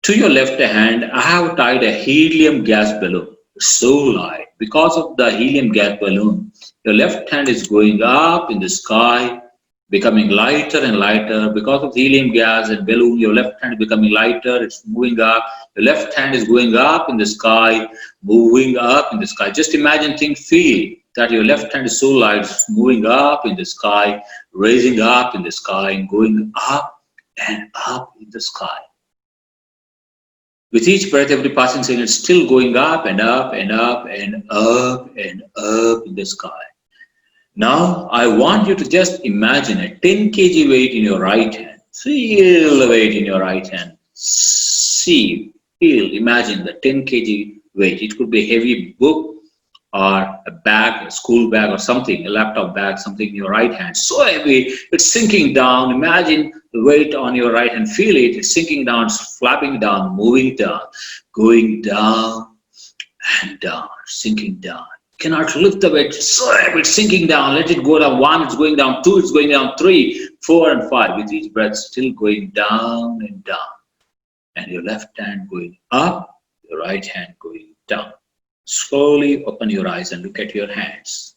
To your left hand, I have tied a helium gas balloon. It's so light. Because of the helium gas balloon, your left hand is going up in the sky, becoming lighter and lighter. Because of the helium gas and balloon, your left hand is becoming lighter, it's moving up. Your left hand is going up in the sky, moving up in the sky. Just imagine, think, feel that your left hand is so light, it's moving up in the sky, raising up in the sky, and going up and up in the sky. With each breath, every passing second, it's still going up and up and up and up and up in the sky. Now, I want you to just imagine a 10 kg weight in your right hand. Feel the weight in your right hand. See, feel, imagine the 10 kg weight. It could be a heavy book or a bag, a school bag or something, a laptop bag, something in your right hand. So heavy, it's sinking down. Imagine the weight on your right hand. Feel it, it's sinking down, it's flapping down, moving down, going down and down, sinking down. Cannot lift the weight, so heavy, it's sinking down. Let it go down. 1, it's going down. 2, it's going down. 3, 4, and 5. With each breath, still going down and down. And your left hand going up, your right hand going down. Slowly open your eyes and look at your hands.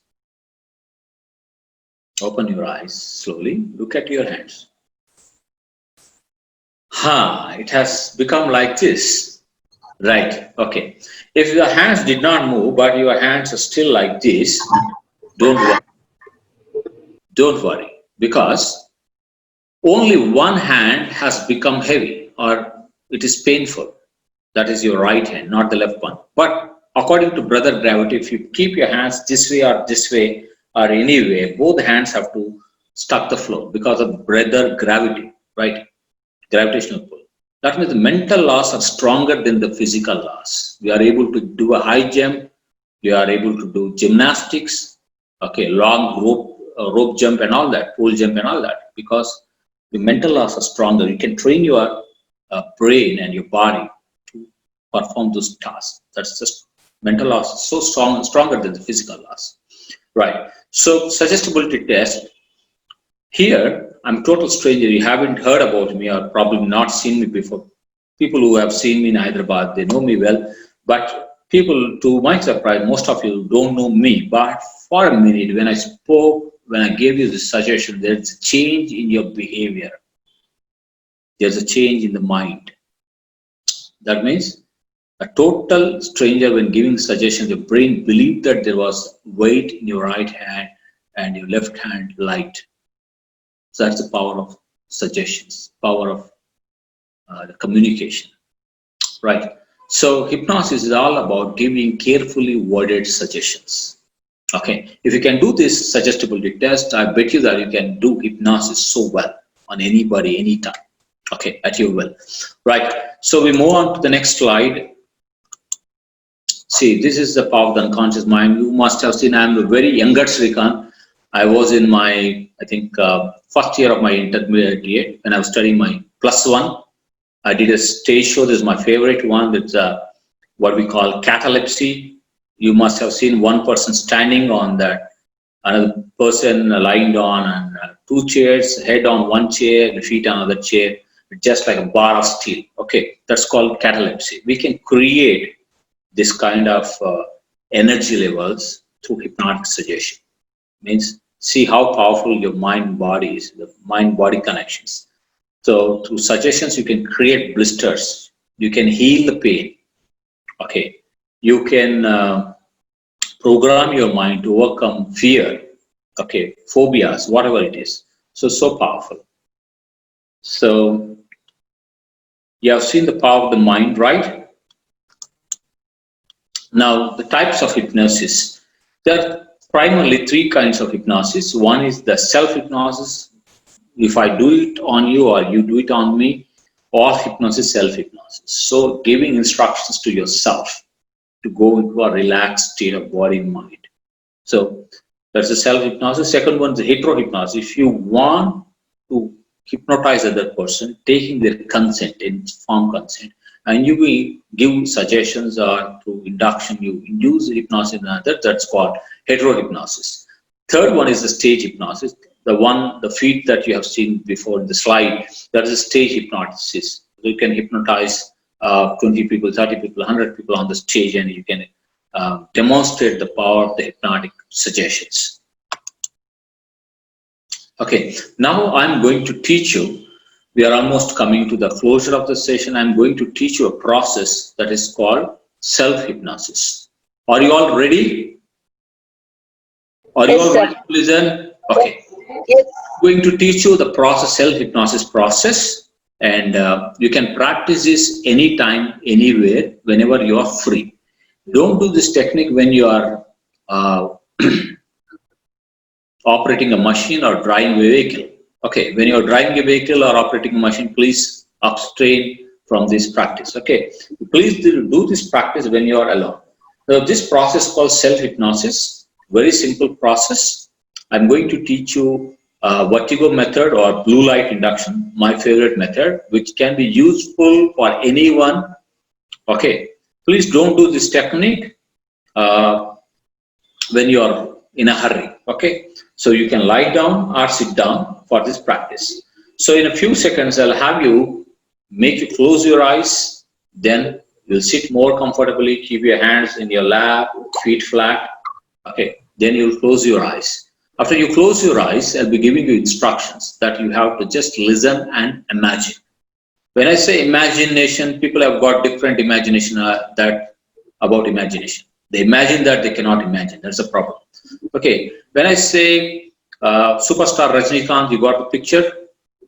Open your eyes slowly. Look at your hands. It has become like this. Right. Okay. If your hands did not move, but your hands are still like this, don't worry. Don't worry. Because only one hand has become heavy or it is painful. That is your right hand, not the left one. But according to brother gravity, if you keep your hands this way or any way, both hands have to stuck the floor because of brother gravity, right? Gravitational pull. That means the mental laws are stronger than the physical laws. We are able to do a high jump. We are able to do gymnastics, okay, long rope jump and all that, pole jump and all that, because the mental laws are stronger. You can train your brain and your body to perform those tasks. That's just mental laws so strong, stronger than the physical laws, right? So suggestibility test. Here, I'm total stranger. You haven't heard about me or probably not seen me before. People who have seen me in Hyderabad, they know me well. But people, to my surprise, most of you don't know me. But for a minute, when I spoke, when I gave you this suggestion, there's a change in your behavior. There's a change in the mind. That means a total stranger, when giving suggestions, your brain believed that there was weight in your right hand and your left hand light. So that's the power of suggestions, power of the communication, right? So hypnosis is all about giving carefully worded suggestions. Okay, if you can do this suggestibility test, I bet you that you can do hypnosis so well on anybody, anytime. Okay, at your will, right? So we move on to the next slide. See, this is the power of the unconscious mind. You must have seen I'm a very younger Srikanth. I was in my, I think, first year of my intermediate when I was studying my +1. I did a stage show. This is my favorite one. It's what we call catalepsy. You must have seen one person standing on that, another person lying down on two chairs, head on one chair, the feet on another chair, just like a bar of steel. Okay, that's called catalepsy. We can create this kind of energy levels through hypnotic suggestion. Means see how powerful your mind body is, the mind body connections. So through suggestions you can create blisters, you can heal the pain. Okay, you can program your mind to overcome fear, okay, phobias, whatever it is. So powerful. So you have seen the power of the mind, right? Now the types of hypnosis. There are primarily three kinds of hypnosis. One is the self-hypnosis. If I do it on you or you do it on me, or hypnosis, self-hypnosis. So giving instructions to yourself to go into a relaxed state of body and mind. So that's the self-hypnosis. Second one is the hetero-hypnosis. If you want to hypnotize other person, taking their consent, informed consent, and you will give suggestions or through induction, you induce hypnosis in another, that's called hetero-hypnosis. Third one is the stage hypnosis. The feat that you have seen before in the slide, that is stage hypnosis. You can hypnotize 20 people, 30 people, 100 people on the stage, and you can demonstrate the power of the hypnotic suggestions. Okay, now I'm going to teach you. We are almost coming to the closure of the session. I'm going to teach you a process that is called self-hypnosis. Are you all ready? Are you all ready to listen? Okay. Yes. I'm going to teach you the process, self-hypnosis process, and you can practice this anytime, anywhere, whenever you are free. Don't do this technique when you are operating a machine or driving a vehicle. Okay, when you are driving a vehicle or operating a machine, please abstain from this practice. Okay, please do this practice when you are alone. So this process called self-hypnosis, very simple process. I'm going to teach you vertigo method or blue light induction, my favorite method, which can be useful for anyone. Okay, please don't do this technique when you are in a hurry. Okay, so you can lie down or sit down for this practice. So in a few seconds, I'll have you make you close your eyes, then you'll sit more comfortably, keep your hands in your lap, feet flat. Okay, then you'll close your eyes. After you close your eyes, I'll be giving you instructions that you have to just listen and imagine. When I say imagination, people have got different imagination that about imagination. They imagine that they cannot imagine. That's a problem. Okay. When I say superstar Rajnikant, you got the picture?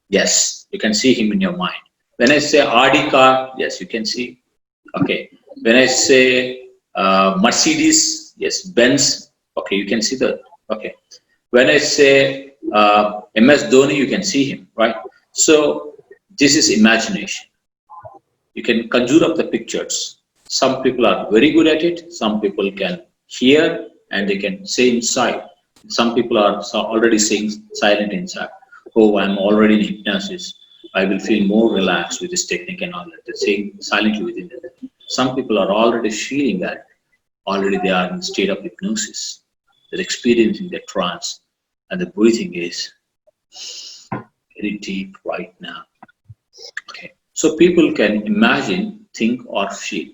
Yes, you can see him in your mind. When I say Audi car, yes, you can see. Okay. When I say Mercedes, yes, Benz, okay, you can see that. Okay. When I say MS Dhoni, you can see him, right? So this is imagination. You can conjure up the pictures. Some people are very good at it. Some people can hear and they can say inside. Some people are already saying silent inside. Oh, I'm already in hypnosis. I will feel more relaxed with this technique and all that. They're saying silently within them. Some people are already feeling that already they are in a state of hypnosis. They're experiencing the trance and the breathing is very deep right now. Okay. So people can imagine, think, or feel.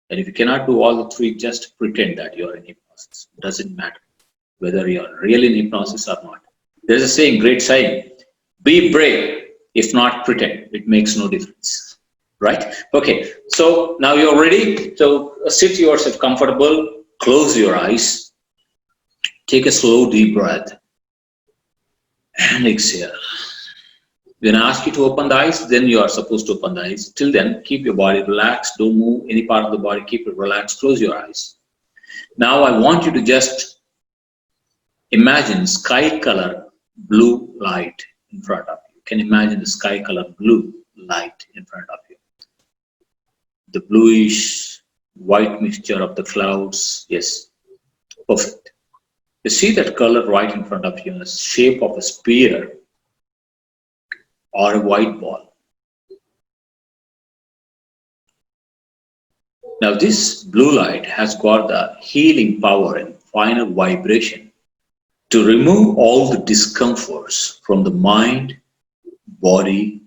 And if you cannot do all the three, just pretend that you are in hypnosis. It doesn't matter whether you are really in hypnosis or not. There's a saying, great saying, be brave, if not pretend. It makes no difference. Right? Okay. So now you're ready. So sit yourself comfortable, close your eyes, take a slow, deep breath, and exhale. When I ask you to open the eyes, then you are supposed to open the eyes. Till then, keep your body relaxed. Don't move any part of the body. Keep it relaxed. Close your eyes. Now I want you to just imagine sky color blue light in front of you. You can imagine the sky color blue light in front of you. The bluish white mixture of the clouds. Yes, perfect. You see that color right in front of you in the shape of a spear or a white ball. Now this blue light has got the healing power and final vibration to remove all the discomforts from the mind, body,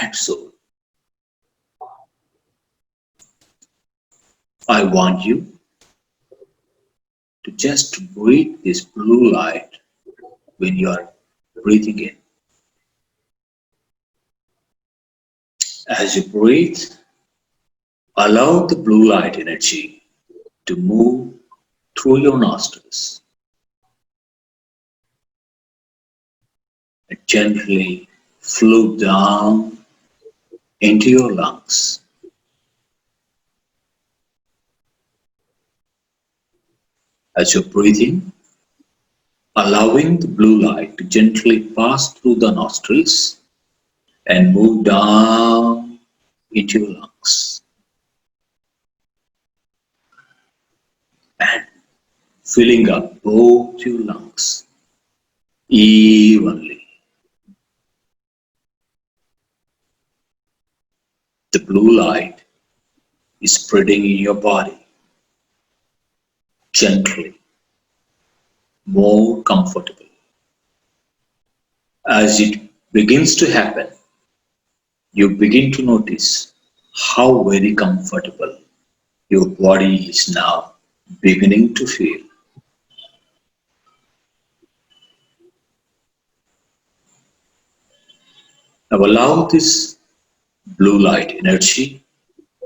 and soul. I want you to just breathe this blue light when you are breathing in. As you breathe, allow the blue light energy to move through your nostrils and gently flow down into your lungs. As you're breathing, allowing the blue light to gently pass through the nostrils and move down into your lungs and filling up both your lungs evenly. The blue light is spreading in your body gently, more comfortable. As it begins to happen, you begin to notice how very comfortable your body is now beginning to feel. Now allow this blue light energy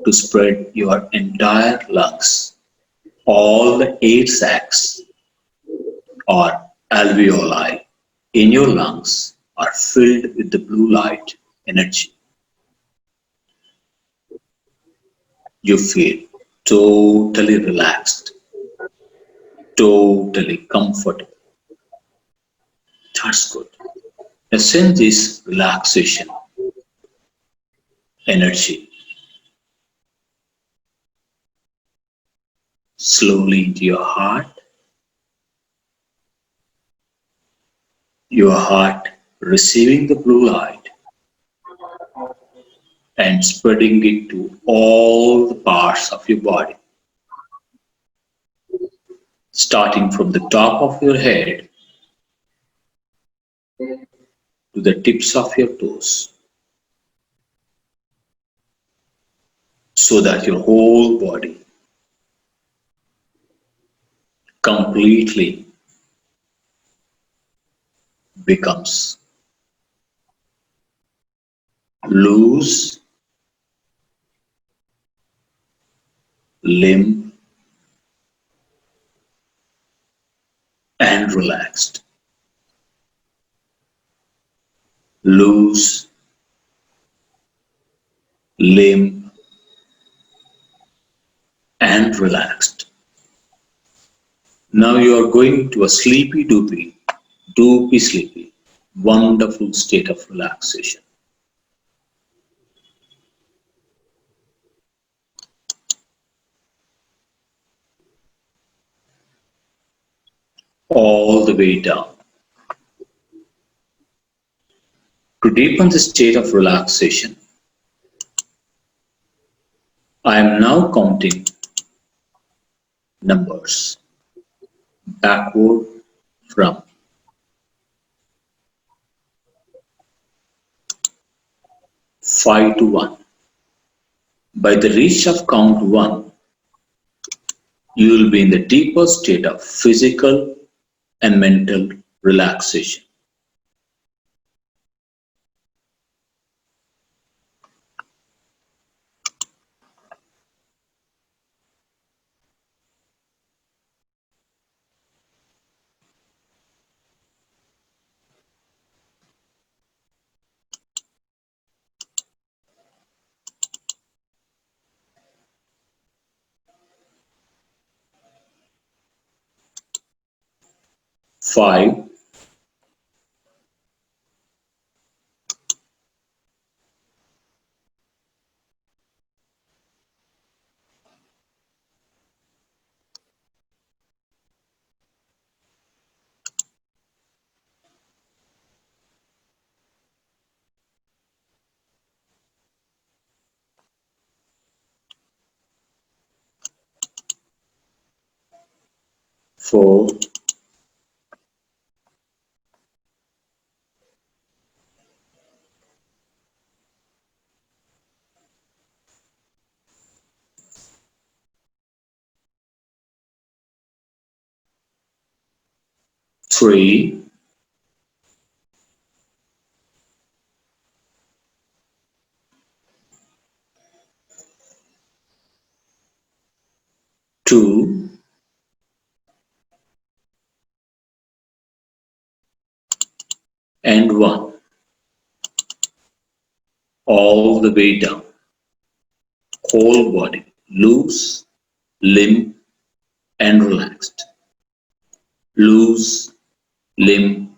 to spread your entire lungs. All the air sacs or alveoli in your lungs are filled with the blue light energy. You feel totally relaxed, totally comfortable. That's good. Now send this relaxation energy slowly into your heart receiving the blue light and spreading it to all the parts of your body, starting from the top of your head to the tips of your toes, so that your whole body completely becomes loose, limp, and relaxed. Loose, limp, and relaxed. Now you are going to a sleepy doopy sleepy, wonderful state of relaxation. All the way down. To deepen the state of relaxation, I am now counting numbers backward from 5 to 1. By the reach of count 1, you will be in the deeper state of physical and mental relaxation. 5, 4, 3, 2, and 1. All the way down. Whole body loose, limp, and relaxed. Loose, limp,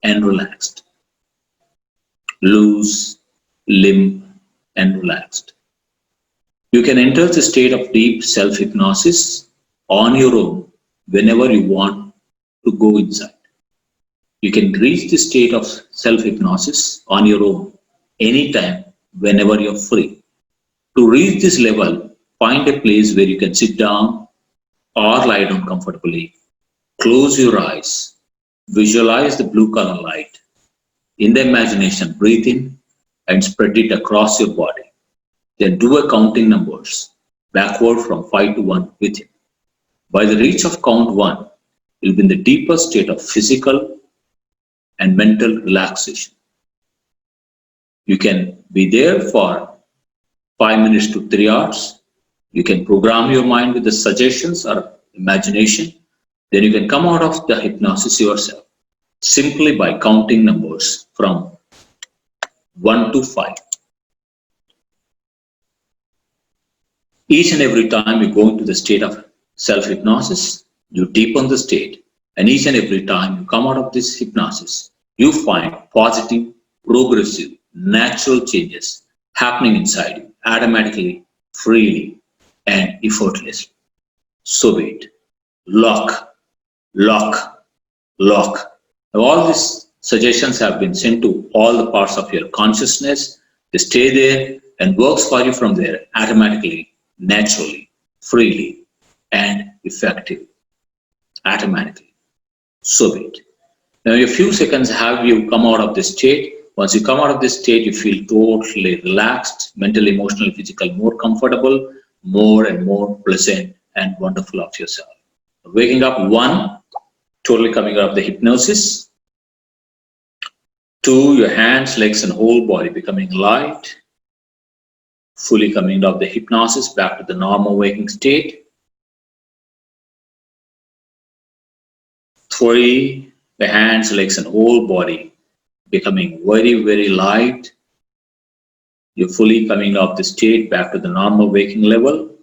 and relaxed. Loose, limp, and relaxed. You can enter the state of deep self-hypnosis on your own whenever you want to go inside. You can reach the state of self-hypnosis on your own anytime whenever you're free. To reach this level, find a place where you can sit down or lie down comfortably. Close your eyes. Visualize the blue color light. In the imagination, breathe in and spread it across your body. Then do a counting numbers backward from 5 to 1 with it. By the reach of count 1, you'll be in the deeper state of physical and mental relaxation. You can be there for 5 minutes to 3 hours. You can program your mind with the suggestions or imagination. Then you can come out of the hypnosis yourself simply by counting numbers from 1 to 5. Each and every time you go into the state of self-hypnosis, you deepen the state. And each and every time you come out of this hypnosis, you find positive, progressive, natural changes happening inside you, automatically, freely, and effortlessly. So wait, lock, lock, lock. All these suggestions have been sent to all the parts of your consciousness. They stay there and works for you from there automatically, naturally, freely, and effectively, automatically. So wait. Now a few seconds have you come out of this state. Once you come out of this state, you feel totally relaxed, mentally, emotionally, physically, more comfortable, more and more pleasant and wonderful of yourself. Waking up, 1, totally coming out of the hypnosis. 2, your hands, legs, and whole body becoming light, fully coming out of the hypnosis back to the normal waking state. 3, the hands, legs, and whole body becoming very, very light. You're fully coming out of the state back to the normal waking level.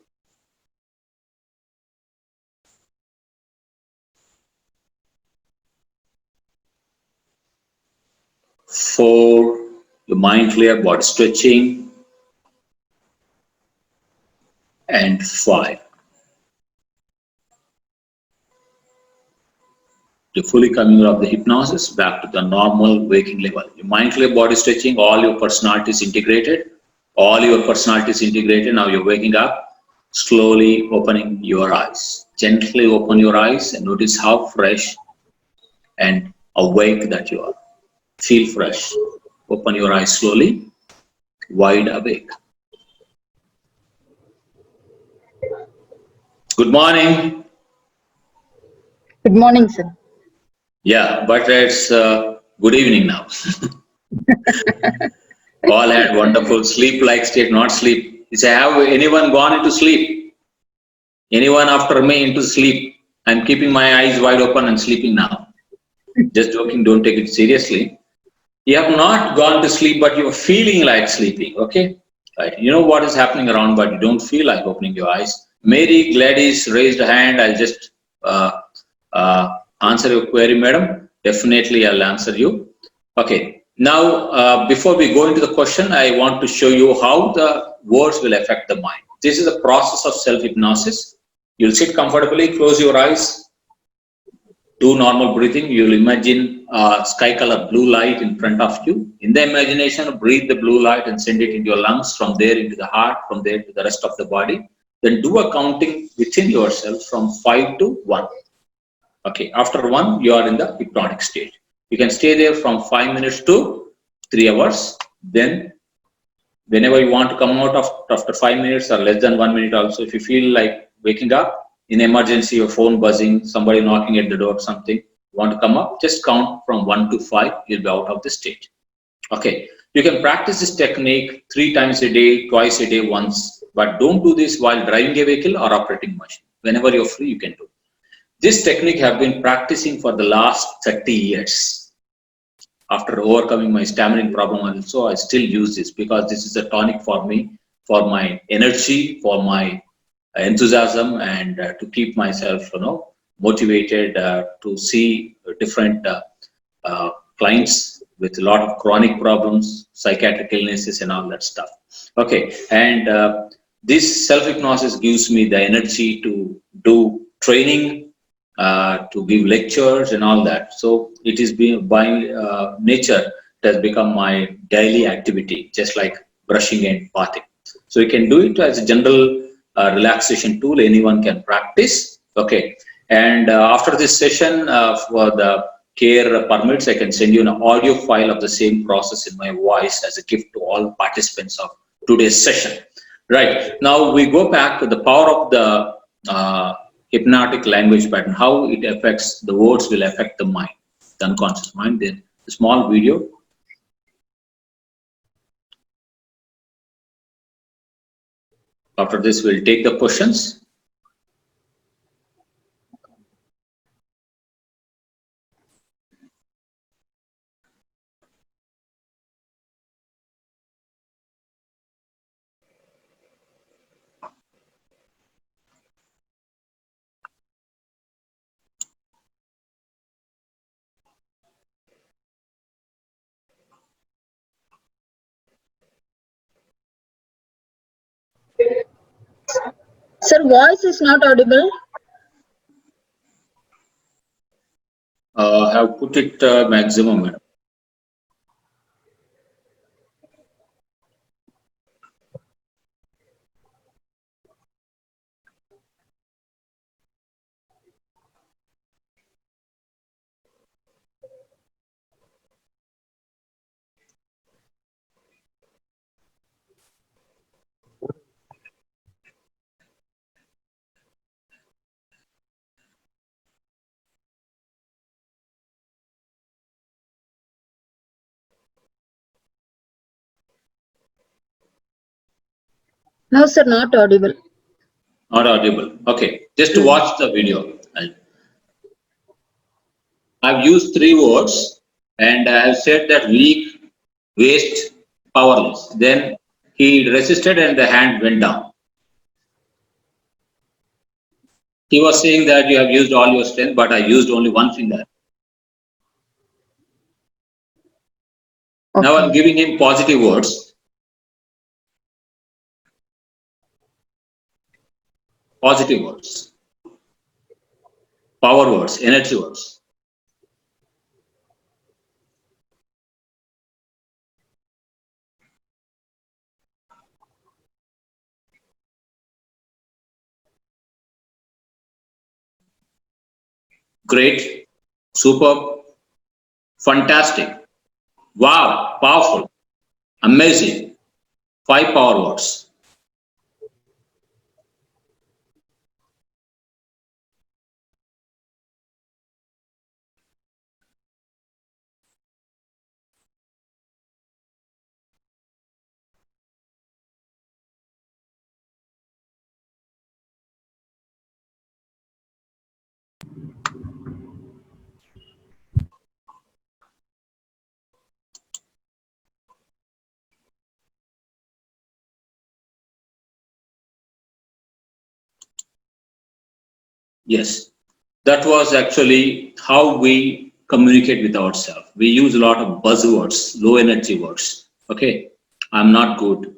4, your mind clear, body stretching. And 5, you're fully coming out of the hypnosis back to the normal waking level. Your mind clear, body stretching, all your personality is integrated. All your personality is integrated. Now you're waking up, slowly opening your eyes. Gently open your eyes and notice how fresh and awake that you are. Feel fresh. Open your eyes slowly, wide awake. Good morning. Good morning, sir. Yeah, but it's good evening now. All had wonderful sleep-like state, not sleep. Is have anyone gone into sleep? Anyone after me into sleep? I'm keeping my eyes wide open and sleeping now. Just joking, don't take it seriously. You have not gone to sleep, but you're feeling like sleeping, okay? Right. You know what is happening around, but you don't feel like opening your eyes. Mary Gladys raised a hand. I'll just uh, answer your query, madam. Definitely, I'll answer you. Okay. Now, before we go into the question, I want to show you how the words will affect the mind. This is a process of self-hypnosis. You'll sit comfortably, close your eyes, do normal breathing. You'll imagine sky color blue light in front of you. In the imagination, breathe the blue light and send it into your lungs, from there into the heart, from there to the rest of the body. Then do a counting within yourself from 5 to 1. Okay, after 1, you are in the hypnotic state. You can stay there from 5 minutes to 3 hours. Then whenever you want to come out of after 5 minutes or less than 1 minute also, if you feel like waking up, in emergency, your phone buzzing, somebody knocking at the door, something, you want to come up, just count from 1 to 5, you'll be out of the state. Okay, you can practice this technique 3 times a day, twice a day, once, but don't do this while driving a vehicle or operating machine. Whenever you're free, you can do. This technique I have been practicing for the last 30 years. After overcoming my stammering problem also, I still use this because this is a tonic for me, for my energy, for my enthusiasm, and to keep myself, motivated to see different clients with a lot of chronic problems, psychiatric illnesses, and all that stuff. Okay, and this self-hypnosis gives me the energy to do training, to give lectures and all that. So it is being by nature, it has become my daily activity, just like brushing and bathing. So you can do it as a general relaxation tool. Anyone can practice. Okay, and after this session, for the care permits, I can send you an audio file of the same process in my voice as a gift to all participants of today's session. Right, now we go back to the power of the hypnotic language pattern, how it affects the words will affect the mind, the unconscious mind. Then a small video. After this, we'll take the questions. Sir, voice is not audible. Have put it maximum, madam. No, sir, not audible. Not audible. Okay, just to Mm. watch the video. I've used three words and I have said that weak, waste, powerless. Then he resisted and the hand went down. He was saying that you have used all your strength, but I used only one finger. Now I'm Okay. giving him positive words, positive words, power words, energy words. Great, superb, fantastic, wow, powerful, amazing. Five power words. Yes, that was actually how we communicate with ourselves. We use a lot of buzzwords, low energy words. Okay, I'm not good.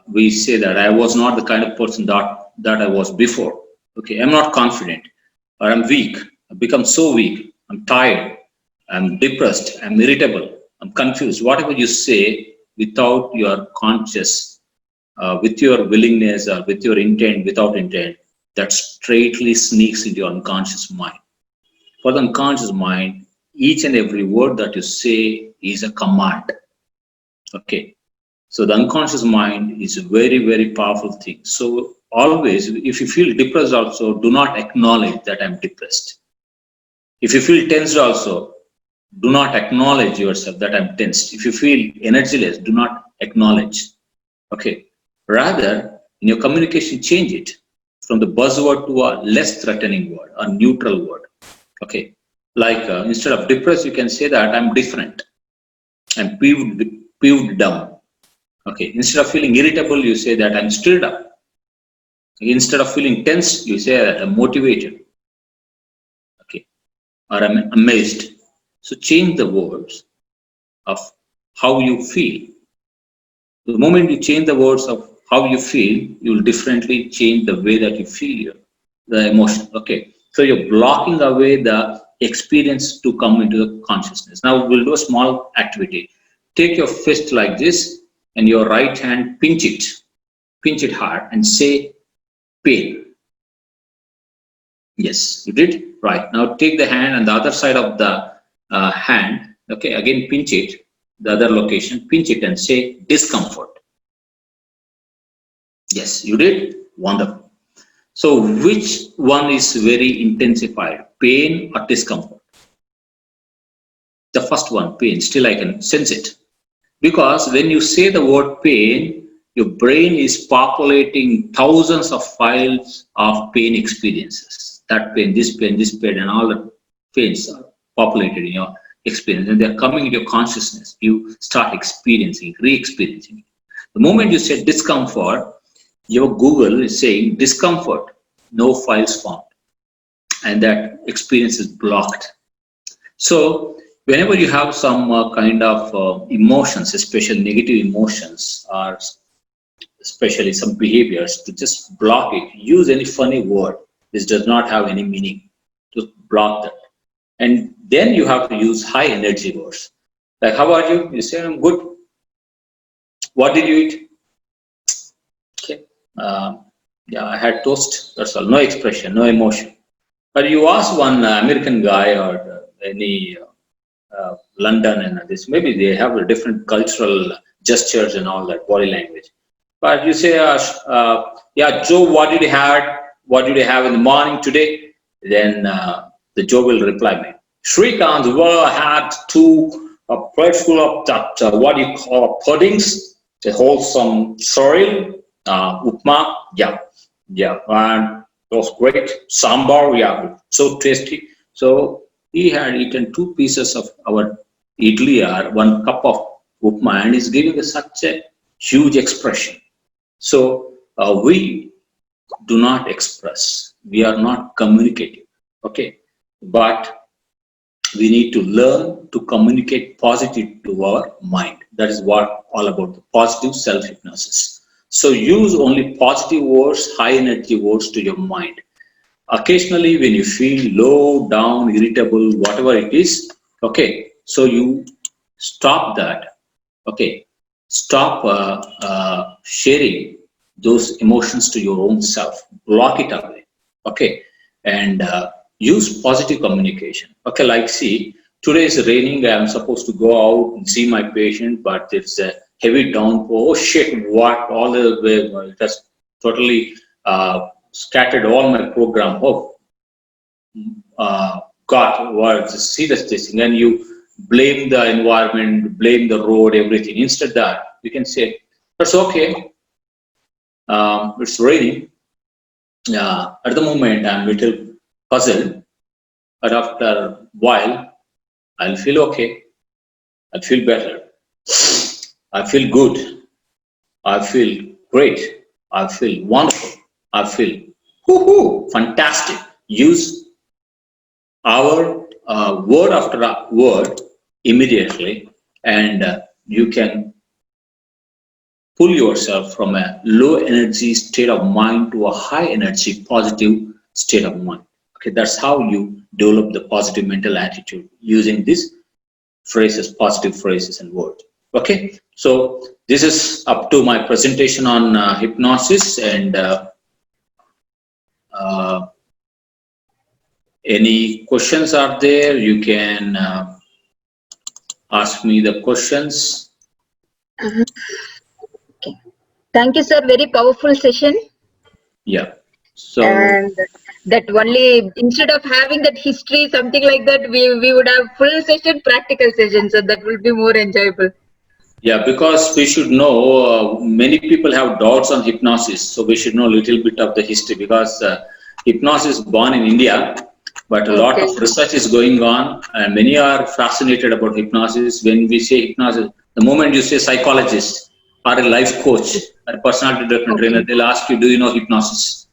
We say that I was not the kind of person that I was before. Okay, I'm not confident, or I'm weak. I've become so weak. I'm tired. I'm depressed. I'm irritable. I'm confused. Whatever you say without your conscious, with your willingness or with your intent, without intent, that straightly sneaks into your unconscious mind. For the unconscious mind, each and every word that you say is a command. Okay. So the unconscious mind is a very, very powerful thing. So always, if you feel depressed also, do not acknowledge that I'm depressed. If you feel tensed also, do not acknowledge yourself that I'm tensed. If you feel energyless, do not acknowledge. Okay. Rather, in your communication, change it from the buzzword to a less threatening word, a neutral word. Okay. Like instead of depressed, you can say that I'm different. I'm peeved down. Okay. Instead of feeling irritable, you say that I'm stirred up. Instead of feeling tense, you say that I'm motivated. Okay. Or I'm amazed. So change the words of how you feel. The moment you change the words of how you feel, you will differently change the way that you feel the emotion. Okay. So you're blocking away the experience to come into the consciousness. Now we'll do a small activity. Take your fist like this and your right hand, pinch it hard and say pain. Yes, you did. Right. Now take the hand and the other side of the hand. Okay. Again, pinch it, the other location, pinch it and say discomfort. Yes, you did. Wonderful. So which one is very intensified, pain or discomfort? The first one, pain, still I can sense it. Because when you say the word pain, your brain is populating thousands of files of pain experiences. That pain, this pain, and all the pains are populated in your experience, and they're coming into your consciousness. You start experiencing, re-experiencing it. The moment you say discomfort, your Google is saying discomfort, no files found, and that experience is blocked. So whenever you have some kind of emotions, especially negative emotions, or especially some behaviors, to just block it, use any funny word. This does not have any meaning to block that. And then you have to use high energy words. Like, how are you? You say, I'm good. What did you eat? Okay. Yeah, I had toast. That's all. No expression, no emotion. But you ask one American guy or any London and this, maybe they have a different cultural gestures and all that body language. But you say, yeah, Joe, what did you have? What did you have in the morning today? Then the Joe will reply me, Srikanth, well, I had two plates full of that, what do you call puddings, a wholesome cereal, Upma, yeah, and it was great. Sambar, yeah, so tasty. So he had eaten 2 pieces of our idli or 1 cup of upma, and he's giving us such a huge expression. So we do not express. We are not communicative. Okay, but we need to learn to communicate positive to our mind. That is what all about the positive self hypnosis. So use only positive words, high energy words to your mind. Occasionally, when you feel low, down, irritable, whatever it is, okay, so you stop that. Okay, stop sharing those emotions to your own self. Block it away. Okay, and use positive communication. Okay, like see, today is raining. I'm supposed to go out and see my patient, but it's a heavy downpour. Oh shit! What all the way it has totally scattered all my program. Oh, God, what see this thing, and you blame the environment, blame the road, everything. Instead, that you can say that's okay. It's raining. At the moment, I'm a little puzzled, but after a while, I'll feel okay. I'll feel better. I feel good. I feel great. I feel wonderful. I feel fantastic. Use our word after word immediately, and you can pull yourself from a low energy state of mind to a high energy positive state of mind. Okay, that's how you develop the positive mental attitude using these phrases, positive phrases and words. Okay, so this is up to my presentation on hypnosis, and uh, any questions are there, you can ask me the questions. Okay. Thank you, sir. Very powerful session. Yeah. So And that only instead of having that history, something like that, we would have full session, practical session. So that will be more enjoyable. yeah, because we should know many people have doubts on hypnosis, so we should know a little bit of the history, because hypnosis is born in India, but a lot Okay. of research is going on, and many are fascinated about hypnosis. When we say hypnosis, the moment you say psychologist or a life coach or a personality development trainer, they'll ask you, do you know hypnosis?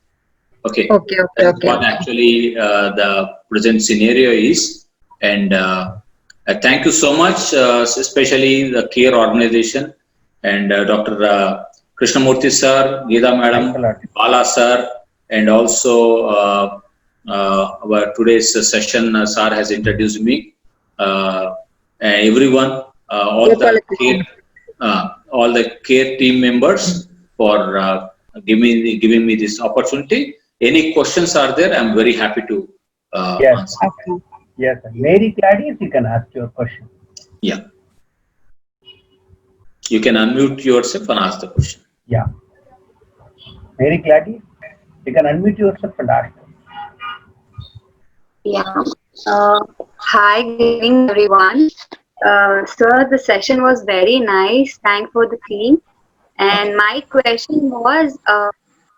Okay, Okay. that is what actually the present scenario is, and thank you so much, especially the CARE organization and Dr. Krishnamurthy sir, Geeta madam, Bala sir, and also our today's session, sir has introduced me. Everyone, all the CARE team members for giving me this opportunity. Any questions are there? I'm very happy to Yes. answer. Okay. Yes, sir. Mary Gladys, you can ask your question. Yeah. You can unmute yourself and ask the question. Yeah. Mary Gladys, you can unmute yourself and ask. Yeah. Hi, good evening, everyone. Sir, the session was very nice. Thanks for the team. And my question was,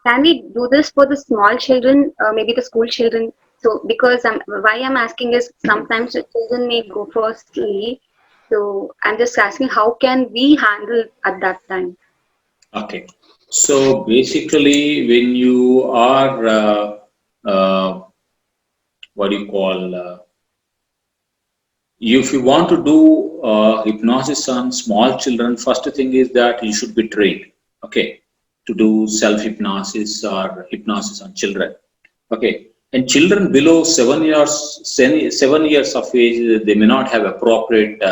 can we do this for the small children, maybe the school children? So, because why I'm asking is sometimes the children may go for sleep. So, I'm just asking, how can we handle at that time? Okay. So basically, when you are what do you call? If you want to do hypnosis on small children, first thing is that you should be trained. Okay, to do self hypnosis or hypnosis on children. Okay, and children below 7 years of age, they may not have appropriate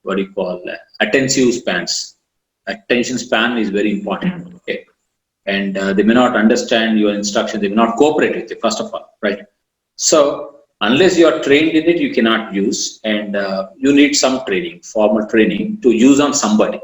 what do you call attentive spans. Attention span is very important. Okay, and they may not understand your instruction. They may not cooperate with you. First of all, right? So unless you are trained in it, you cannot use, and you need some training, formal training to use on somebody.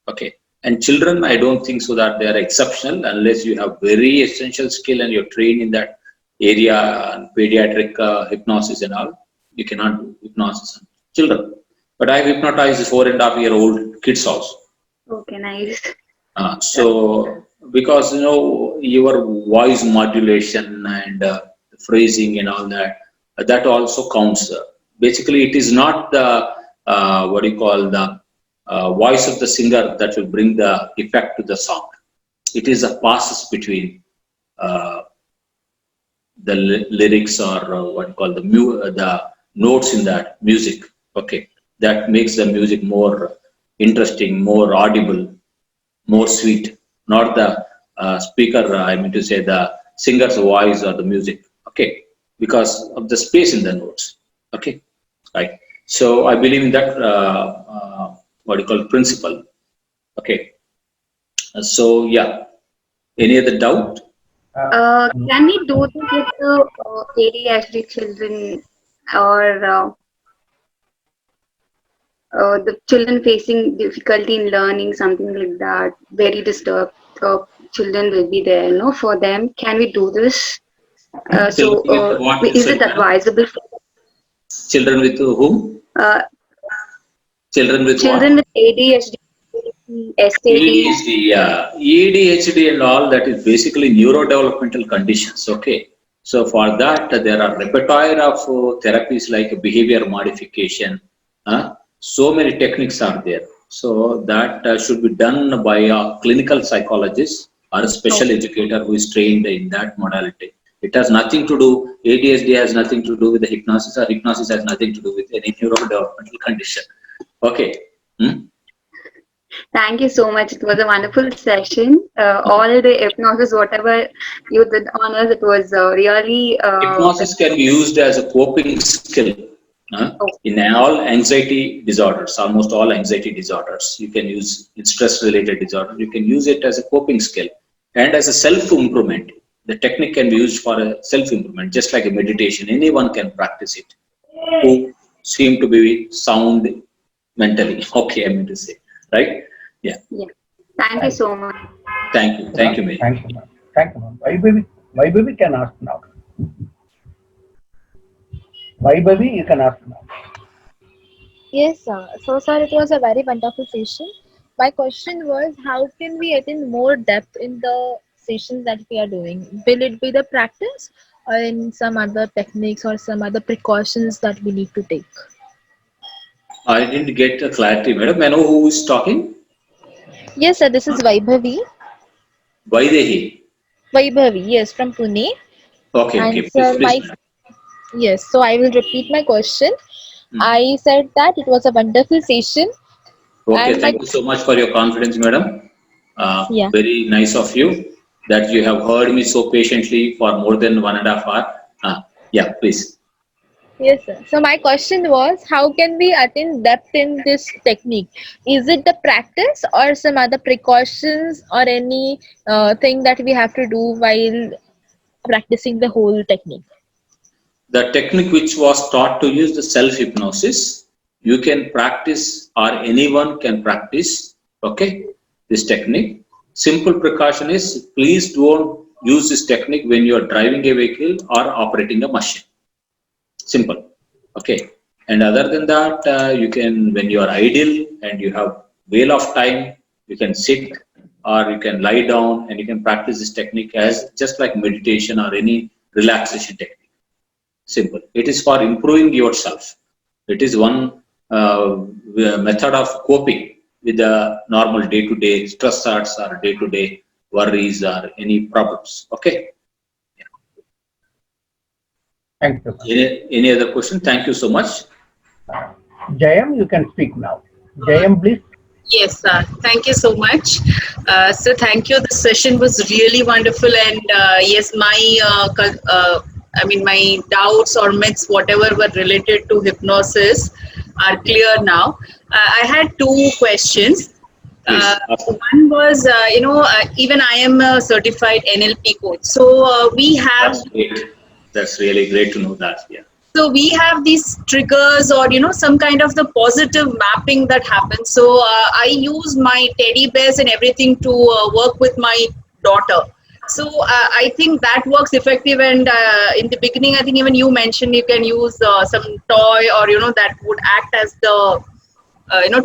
Okay. And children, I don't think so that they are exceptional unless you have very essential skill and you're trained in that area, pediatric hypnosis and all. You cannot do hypnosis on children. But I've hypnotized 4.5-year-old kids also. Okay, nice. So because your voice modulation and phrasing and all that, that also counts. Basically, it is not the what do you call the voice of the singer that will bring the effect to the song. It is a passes between the lyrics or what you call the notes in that music. Okay, that makes the music more interesting, more audible, more sweet. Not the speaker. I mean to say the singer's voice or the music. Okay, because of the space in the notes. Okay, right. So I believe in that what you call principle. Okay. So yeah. Any other doubt? Can we do this with the ADHD children or the children facing difficulty in learning, something like that, very disturbed children will be there, for them? Can we do this? Children with what you Is said, it madam? advisable for Children with whom? uh, Children with children what? with ADHD, SAD? ADHD, yeah. ADHD and all that is basically neurodevelopmental conditions. Okay. So for that, there are repertoire of therapies like behavior modification. So many techniques are there. So that should be done by a clinical psychologist or a special educator who is trained in that modality. It has nothing to do, ADHD has nothing to do with the hypnosis, or hypnosis has nothing to do with any neurodevelopmental condition. Okay. Thank you so much. It was a wonderful session. All the hypnosis, whatever you did on us, it was really. Hypnosis can be used as a coping skill in all anxiety disorders, almost all anxiety disorders. You can use in stress-related disorder. You can use it as a coping skill and as a self-improvement. The technique can be used for a self-improvement, just like a meditation. Anyone can practice it who seem to be sound mentally. Okay, I mean to say, right? Yeah. Yeah. Thank you so much. Thank you. Thank you, Mary. Thank you, ma'am. Thank you, ma'am. Vaibhavi can ask now. Vaibhavi, you can ask now. Yes, sir. So, sir, it was a very wonderful session. My question was, how can we attain more depth in the sessions that we are doing? Will it be the practice or in some other techniques or some other precautions that we need to take? I didn't get a clarity, madam. I know who is talking. Yes, sir. This is Vaibhavi. Vaidehi. Vaibhavi, yes, from Pune. Okay, And okay. sir, Please, madam. yes. So I will repeat my question. I said that it was a wonderful session. Okay, And thank you so much for your confidence, madam. Yeah. Very nice of you that you have heard me so patiently for more than 1.5 hours. Yeah, please. Yes, sir. So my question was, how can we attain depth in this technique? Is it the practice or some other precautions or any thing that we have to do while practicing the whole technique? The technique which was taught to use the self-hypnosis, you can practice or anyone can practice, okay, this technique. Simple precaution is, please don't use this technique when you are driving a vehicle or operating a machine. Simple, okay. And other than that, you can, when you are idle and you have veil of time, you can sit or you can lie down and you can practice this technique as just like meditation or any relaxation technique. Simple. It is for improving yourself. It is one method of coping with the normal day-to-day stress thoughts or day-to-day worries or any problems. Okay. Thank you. Any other question? Thank you so much. Jayam, you can speak now. Jayam, please. Yes, thank you so much. So thank you. The session was really wonderful, and yes, my doubts or myths, whatever were related to hypnosis, are clear now. I had two questions. One was, even I am a certified NLP coach, so we have. That's great. That's really great to know that. Yeah. So we have these triggers or, some kind of the positive mapping that happens. So I use my teddy bears and everything to work with my daughter. So I think that works effective. And in the beginning, I think even you mentioned you can use some toy or, that would act as the,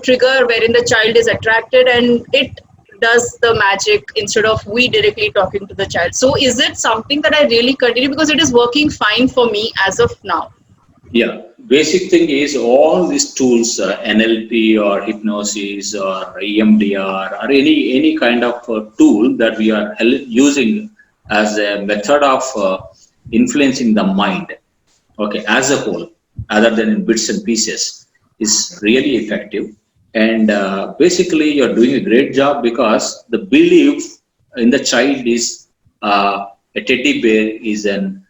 trigger wherein the child is attracted and it does the magic instead of we directly talking to the child. So is it something that I really continue because it is working fine for me as of now? Yeah, basic thing is all these tools, NLP or hypnosis or EMDR or any kind of tool that we are using as a method of influencing the mind, okay, as a whole, other than in bits and pieces, is really effective. And basically, you're doing a great job because the belief in the child is a teddy bear is an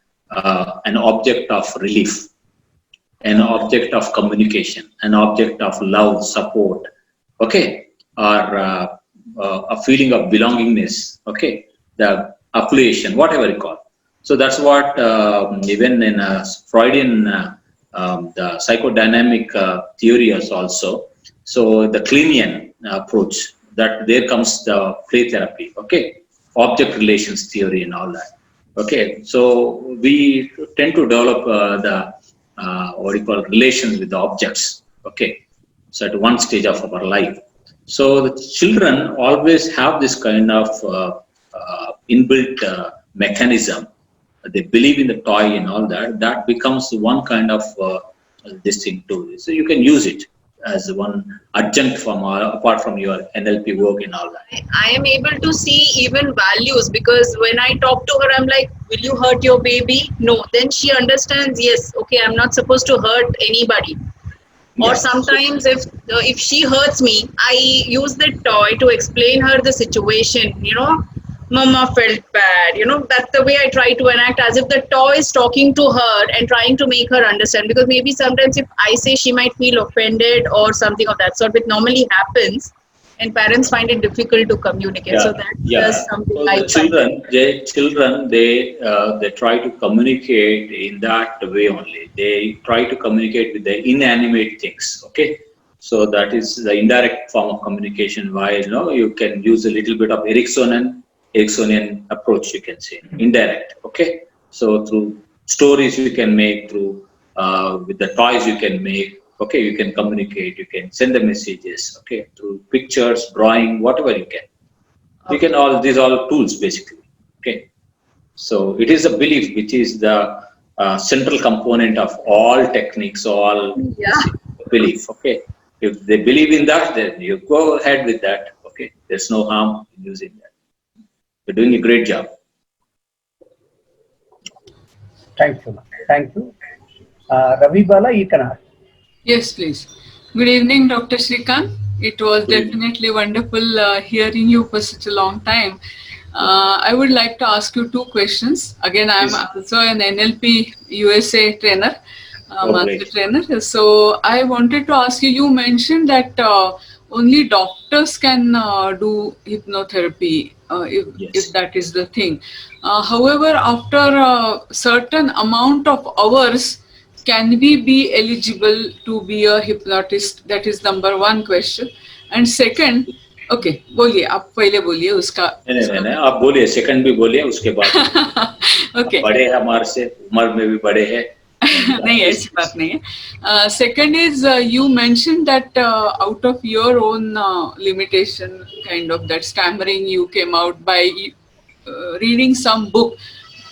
object of relief, an object of communication, an object of love, support, okay, or a feeling of belongingness, okay, the affiliation, whatever you call. So that's what even in Freudian, the psychodynamic theories also. So the Kleinian approach, that there comes the play therapy, okay, object relations theory and all that. Okay, so we tend to develop the what you call relations with the objects. Okay, so at one stage of our life, so the children always have this kind of inbuilt mechanism. They believe in the toy and all that. That becomes one kind of this thing too. So you can use it as one adjunct from apart from your NLP work and all that. I am able to see even values because when I talk to her, I'm like, will you hurt your baby? No. Then she understands, yes, okay, I'm not supposed to hurt anybody. Or Yeah. sometimes if she hurts me, I use the toy to explain her the situation, Mama felt bad, that's the way I try to enact as if the toy is talking to her and trying to make her understand. Because maybe sometimes if I say, she might feel offended or something of that sort, which normally happens, and parents find it difficult to communicate. So that does something So I the children, they try to communicate in that way only. They try to communicate with the inanimate things. Okay, so that is the indirect form of communication. Why you can use a little bit of Ericksonian approach, you can say indirect. Okay, so through stories you can make, through with the toys you can make. Okay, you can communicate, you can send the messages, okay, through pictures, drawing, whatever you can. You can these all tools basically, okay. So it is a belief which is the central component of all techniques, all belief, okay. If they believe in that, then you go ahead with that, okay. There's no harm in using that. You're doing a great job. Thank you. Thank you. Ravi Bala, you can ask. Yes, please. Good evening, Dr. Srikanth. It was definitely wonderful hearing you for such a long time. I would like to ask you two questions. Again, I am also an NLP USA trainer, master trainer. So I wanted to ask you, you mentioned that only doctors can do hypnotherapy, if that is the thing. However, after a certain amount of hours, can we be eligible to be a hypnotist? That is number one question. And second, okay, बोलिए आप पहले बोलिए उसका नहीं आप बोलिए second भी बोलिए उसके बाद okay. बड़े हैं हमारे से उम्र में भी बड़े हैं नहीं ऐसी बात नहीं है. Second is you mentioned that out of your own limitation, kind of that stammering you came out by reading some book.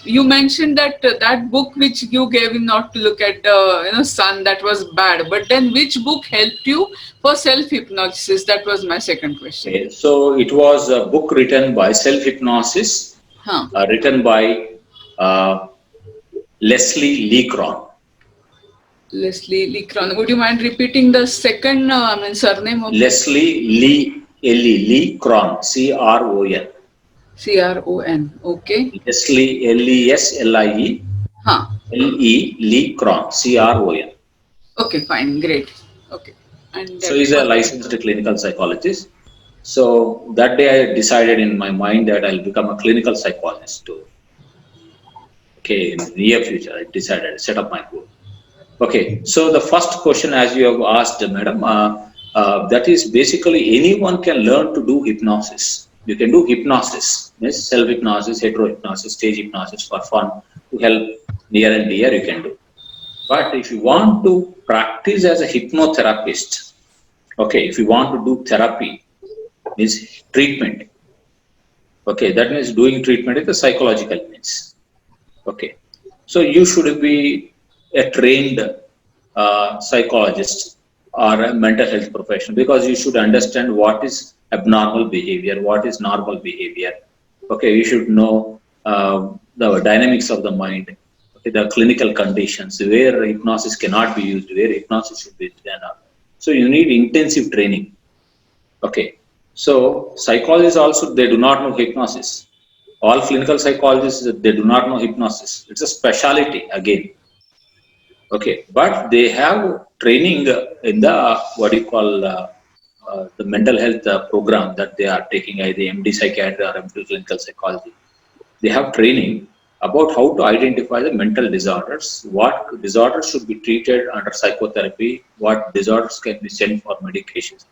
You mentioned that that book which you gave him not to look at the sun, that was bad. But then which book helped you for self-hypnosis? That was my second question. Okay. So it was a book written by self-hypnosis, written by Leslie Lee Cron. Leslie Lee Cron. Would you mind repeating the second surname of Leslie Lee Cron, C-R-O-N. C-R-O-N. Okay. Leslie Leslie L-E Lee Cron, C-R-O-N. Okay, fine, great. Okay. And so he's a licensed clinical psychologist. So that day I decided in my mind that I'll become a clinical psychologist too. Okay, in the near future I decided to set up my goal. Okay, so the first question, as you have asked, madam, that is basically anyone can learn to do hypnosis. You can do hypnosis, yes, self-hypnosis, hetero-hypnosis, stage hypnosis for fun, to help near and dear you can do. But if you want to practice as a hypnotherapist, okay, if you want to do therapy, means treatment, Okay, that means doing treatment is the psychological means. Okay, so you should be a trained psychologist or a mental health professional, because you should understand what is abnormal behavior, what is normal behavior. Okay, you should know the dynamics of the mind, okay, the clinical conditions where hypnosis cannot be used, where hypnosis should be done. So you need intensive training. Okay, so psychologists also, they do not know hypnosis. All clinical psychologists, they do not know hypnosis. It's a specialty again. Okay, but they have training in the what do you call the mental health program that they are taking, either MD psychiatry or M.Phil clinical psychology. They have training about how to identify the mental disorders, what disorders should be treated under psychotherapy, what disorders can be sent for medications.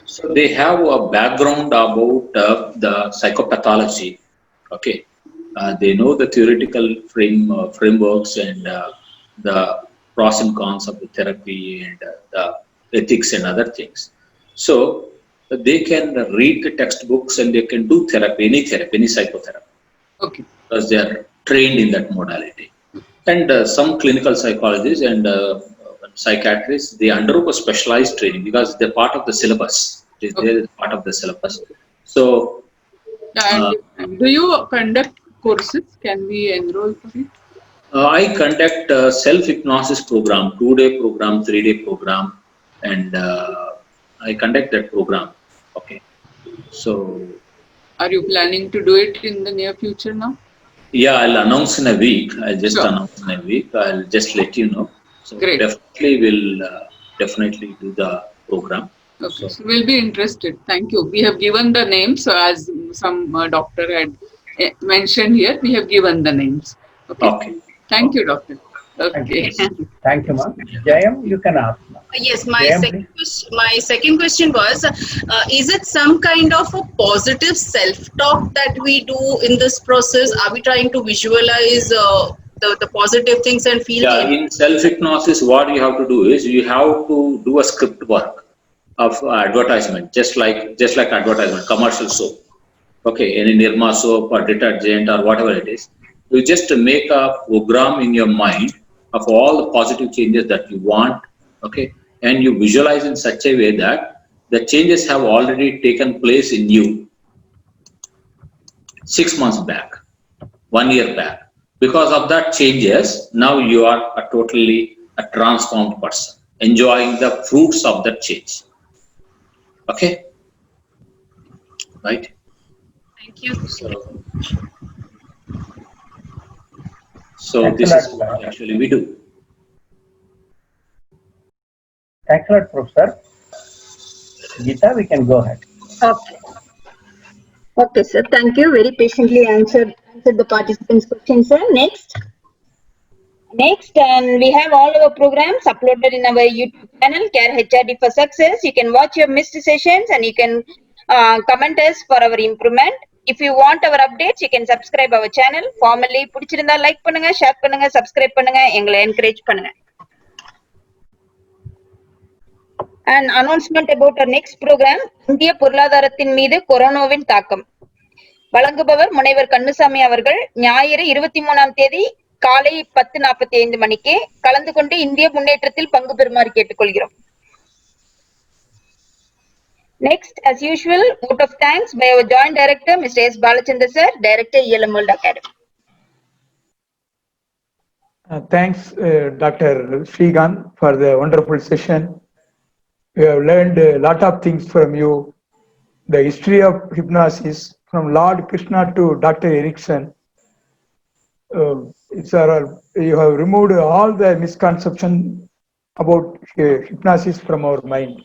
So they have a background about the psychopathology. Okay, they know the theoretical frameworks and the pros and cons of the therapy and the ethics and other things. So they can read the textbooks and they can do therapy, any psychotherapy, Okay. because they are trained in that modality. And some clinical psychologists and psychiatrists, they undergo specialized training because they're part of the syllabus. They're part of the syllabus. So, And do you conduct courses? Can we enroll for it? I conduct a self-hypnosis program, 2-day program, 3-day program, and I conduct that program. Okay. So, Are you planning to do it in the near future now? yeah, I'll announce in a week. I'll just Sure. announce in a week. I'll just let you know. So Great. definitely we'll definitely do the program. Okay, so we'll be interested. Thank you. We have given the names, so as some doctor had mentioned here, we have given the names. Okay. Okay. Thank you, doctor. Thank you. Okay. Thank you, ma'am. Jayam, you can ask now. Yes, Jayam, my second question was, is it some kind of a positive self-talk that we do in this process? Are we trying to visualize the positive things and feel Yeah, in self-hypnosis, what you have to do is you have to do a script work of advertisement, just like advertisement, commercial soap. Okay, any Nirma soap or detergent or whatever it is. You just make a program in your mind of all the positive changes that you want. Okay, and you visualize in such a way that the changes have already taken place in you 6 months back, 1 year back. Because of that changes, now you are a totally transformed person, enjoying the fruits of that change. Okay, right? Thank you. So this is what actually we do. Thanks a lot, Professor. Geeta, we can go ahead. Okay. Okay, sir. Thank you. Very patiently answered the participants' questions, sir. Next, and we have all our programs uploaded in our YouTube channel, Care HRD for Success. You can watch your missed sessions and you can comment us for our improvement. If you want our updates, you can subscribe our channel. Formally, பிடிச்சிருந்தா like பண்ணுங்க, share பண்ணுங்க, subscribe பண்ணுங்க, எங்களை encourage பண்ணுங்க. An announcement about our next program, இந்திய பொருளாதாரத்தின் மீது கொரோனாவின் தாக்கம். வழங்குபவர் முனைவர் கண்ணுசாமி அவர்கள். ஞாயிறு 23ஆம் தேதி காலை 10:45 மணிக்கு கலந்து கொண்டு இந்திய முன்னேற்றத்தில் பங்கு பெறுமாறு கேட்டுக்கொள்கிறோம். Next, as usual, vote of thanks by our Joint Director, Mr. S. Balachandra sir, Director, ELM World Academy. Thanks, Dr. Srikanth, for the wonderful session. We have learned a lot of things from you. The history of hypnosis from Lord Krishna to Dr. Erickson. You have removed all the misconception about hypnosis from our mind.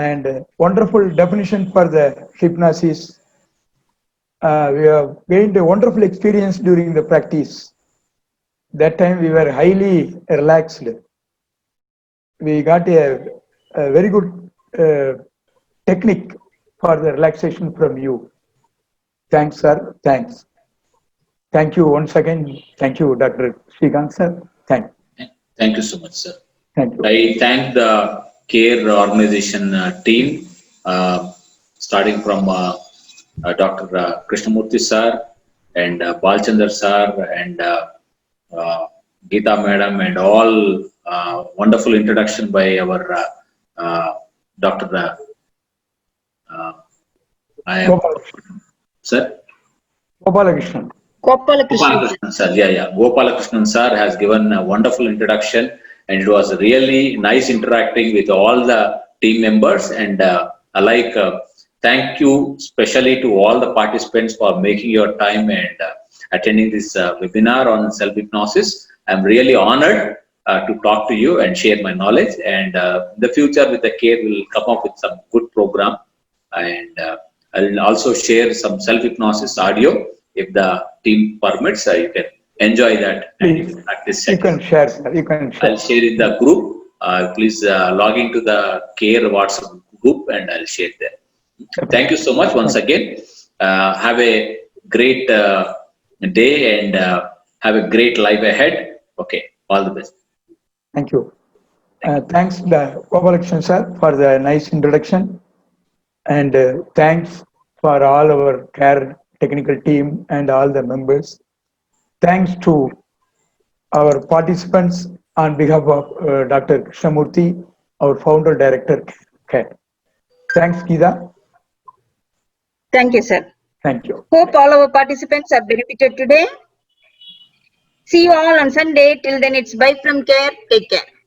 And wonderful definition for the hypnosis. We have gained a wonderful experience during the practice. That time we were highly relaxed. We got a very good technique for the relaxation from you. Thanks, sir. Thanks. Thank you once again. Thank you, Dr. Srikanth, sir. Thank you so much, sir. Thank you. I thank the CARE organization team, starting from Dr. Krishnamurthy sir and Balchandar sir and Geeta madam and all wonderful introduction by our Dr. I am sir. Gopalakrishnan. Gopalakrishnan sir, yeah. Gopalakrishnan sir has given a wonderful introduction, and it was really nice interacting with all the team members. And thank you specially to all the participants for making your time and attending this webinar on self-hypnosis. I'm really honored to talk to you and share my knowledge. And in the future, with the care, we'll come up with some good program. And I'll also share some self-hypnosis audio. If the team permits, you can enjoy that and you can practice. You can share, sir. You can share. I'll share in the group. Please log into the care WhatsApp group and I'll share there. Thank you so much once again. Have a great day and have a great life ahead. Okay, all the best. Thank you. Thanks, Gopalakrishnan sir, for the nice introduction. And thanks for all our care technical team and all the members. Thanks to our participants on behalf of Dr. Krishnamurthy, our founder director. Thanks, Geeta. Thank you, sir. Thank you. Hope all our participants have benefited today. See you all on Sunday. Till then, it's bye from care. Take care.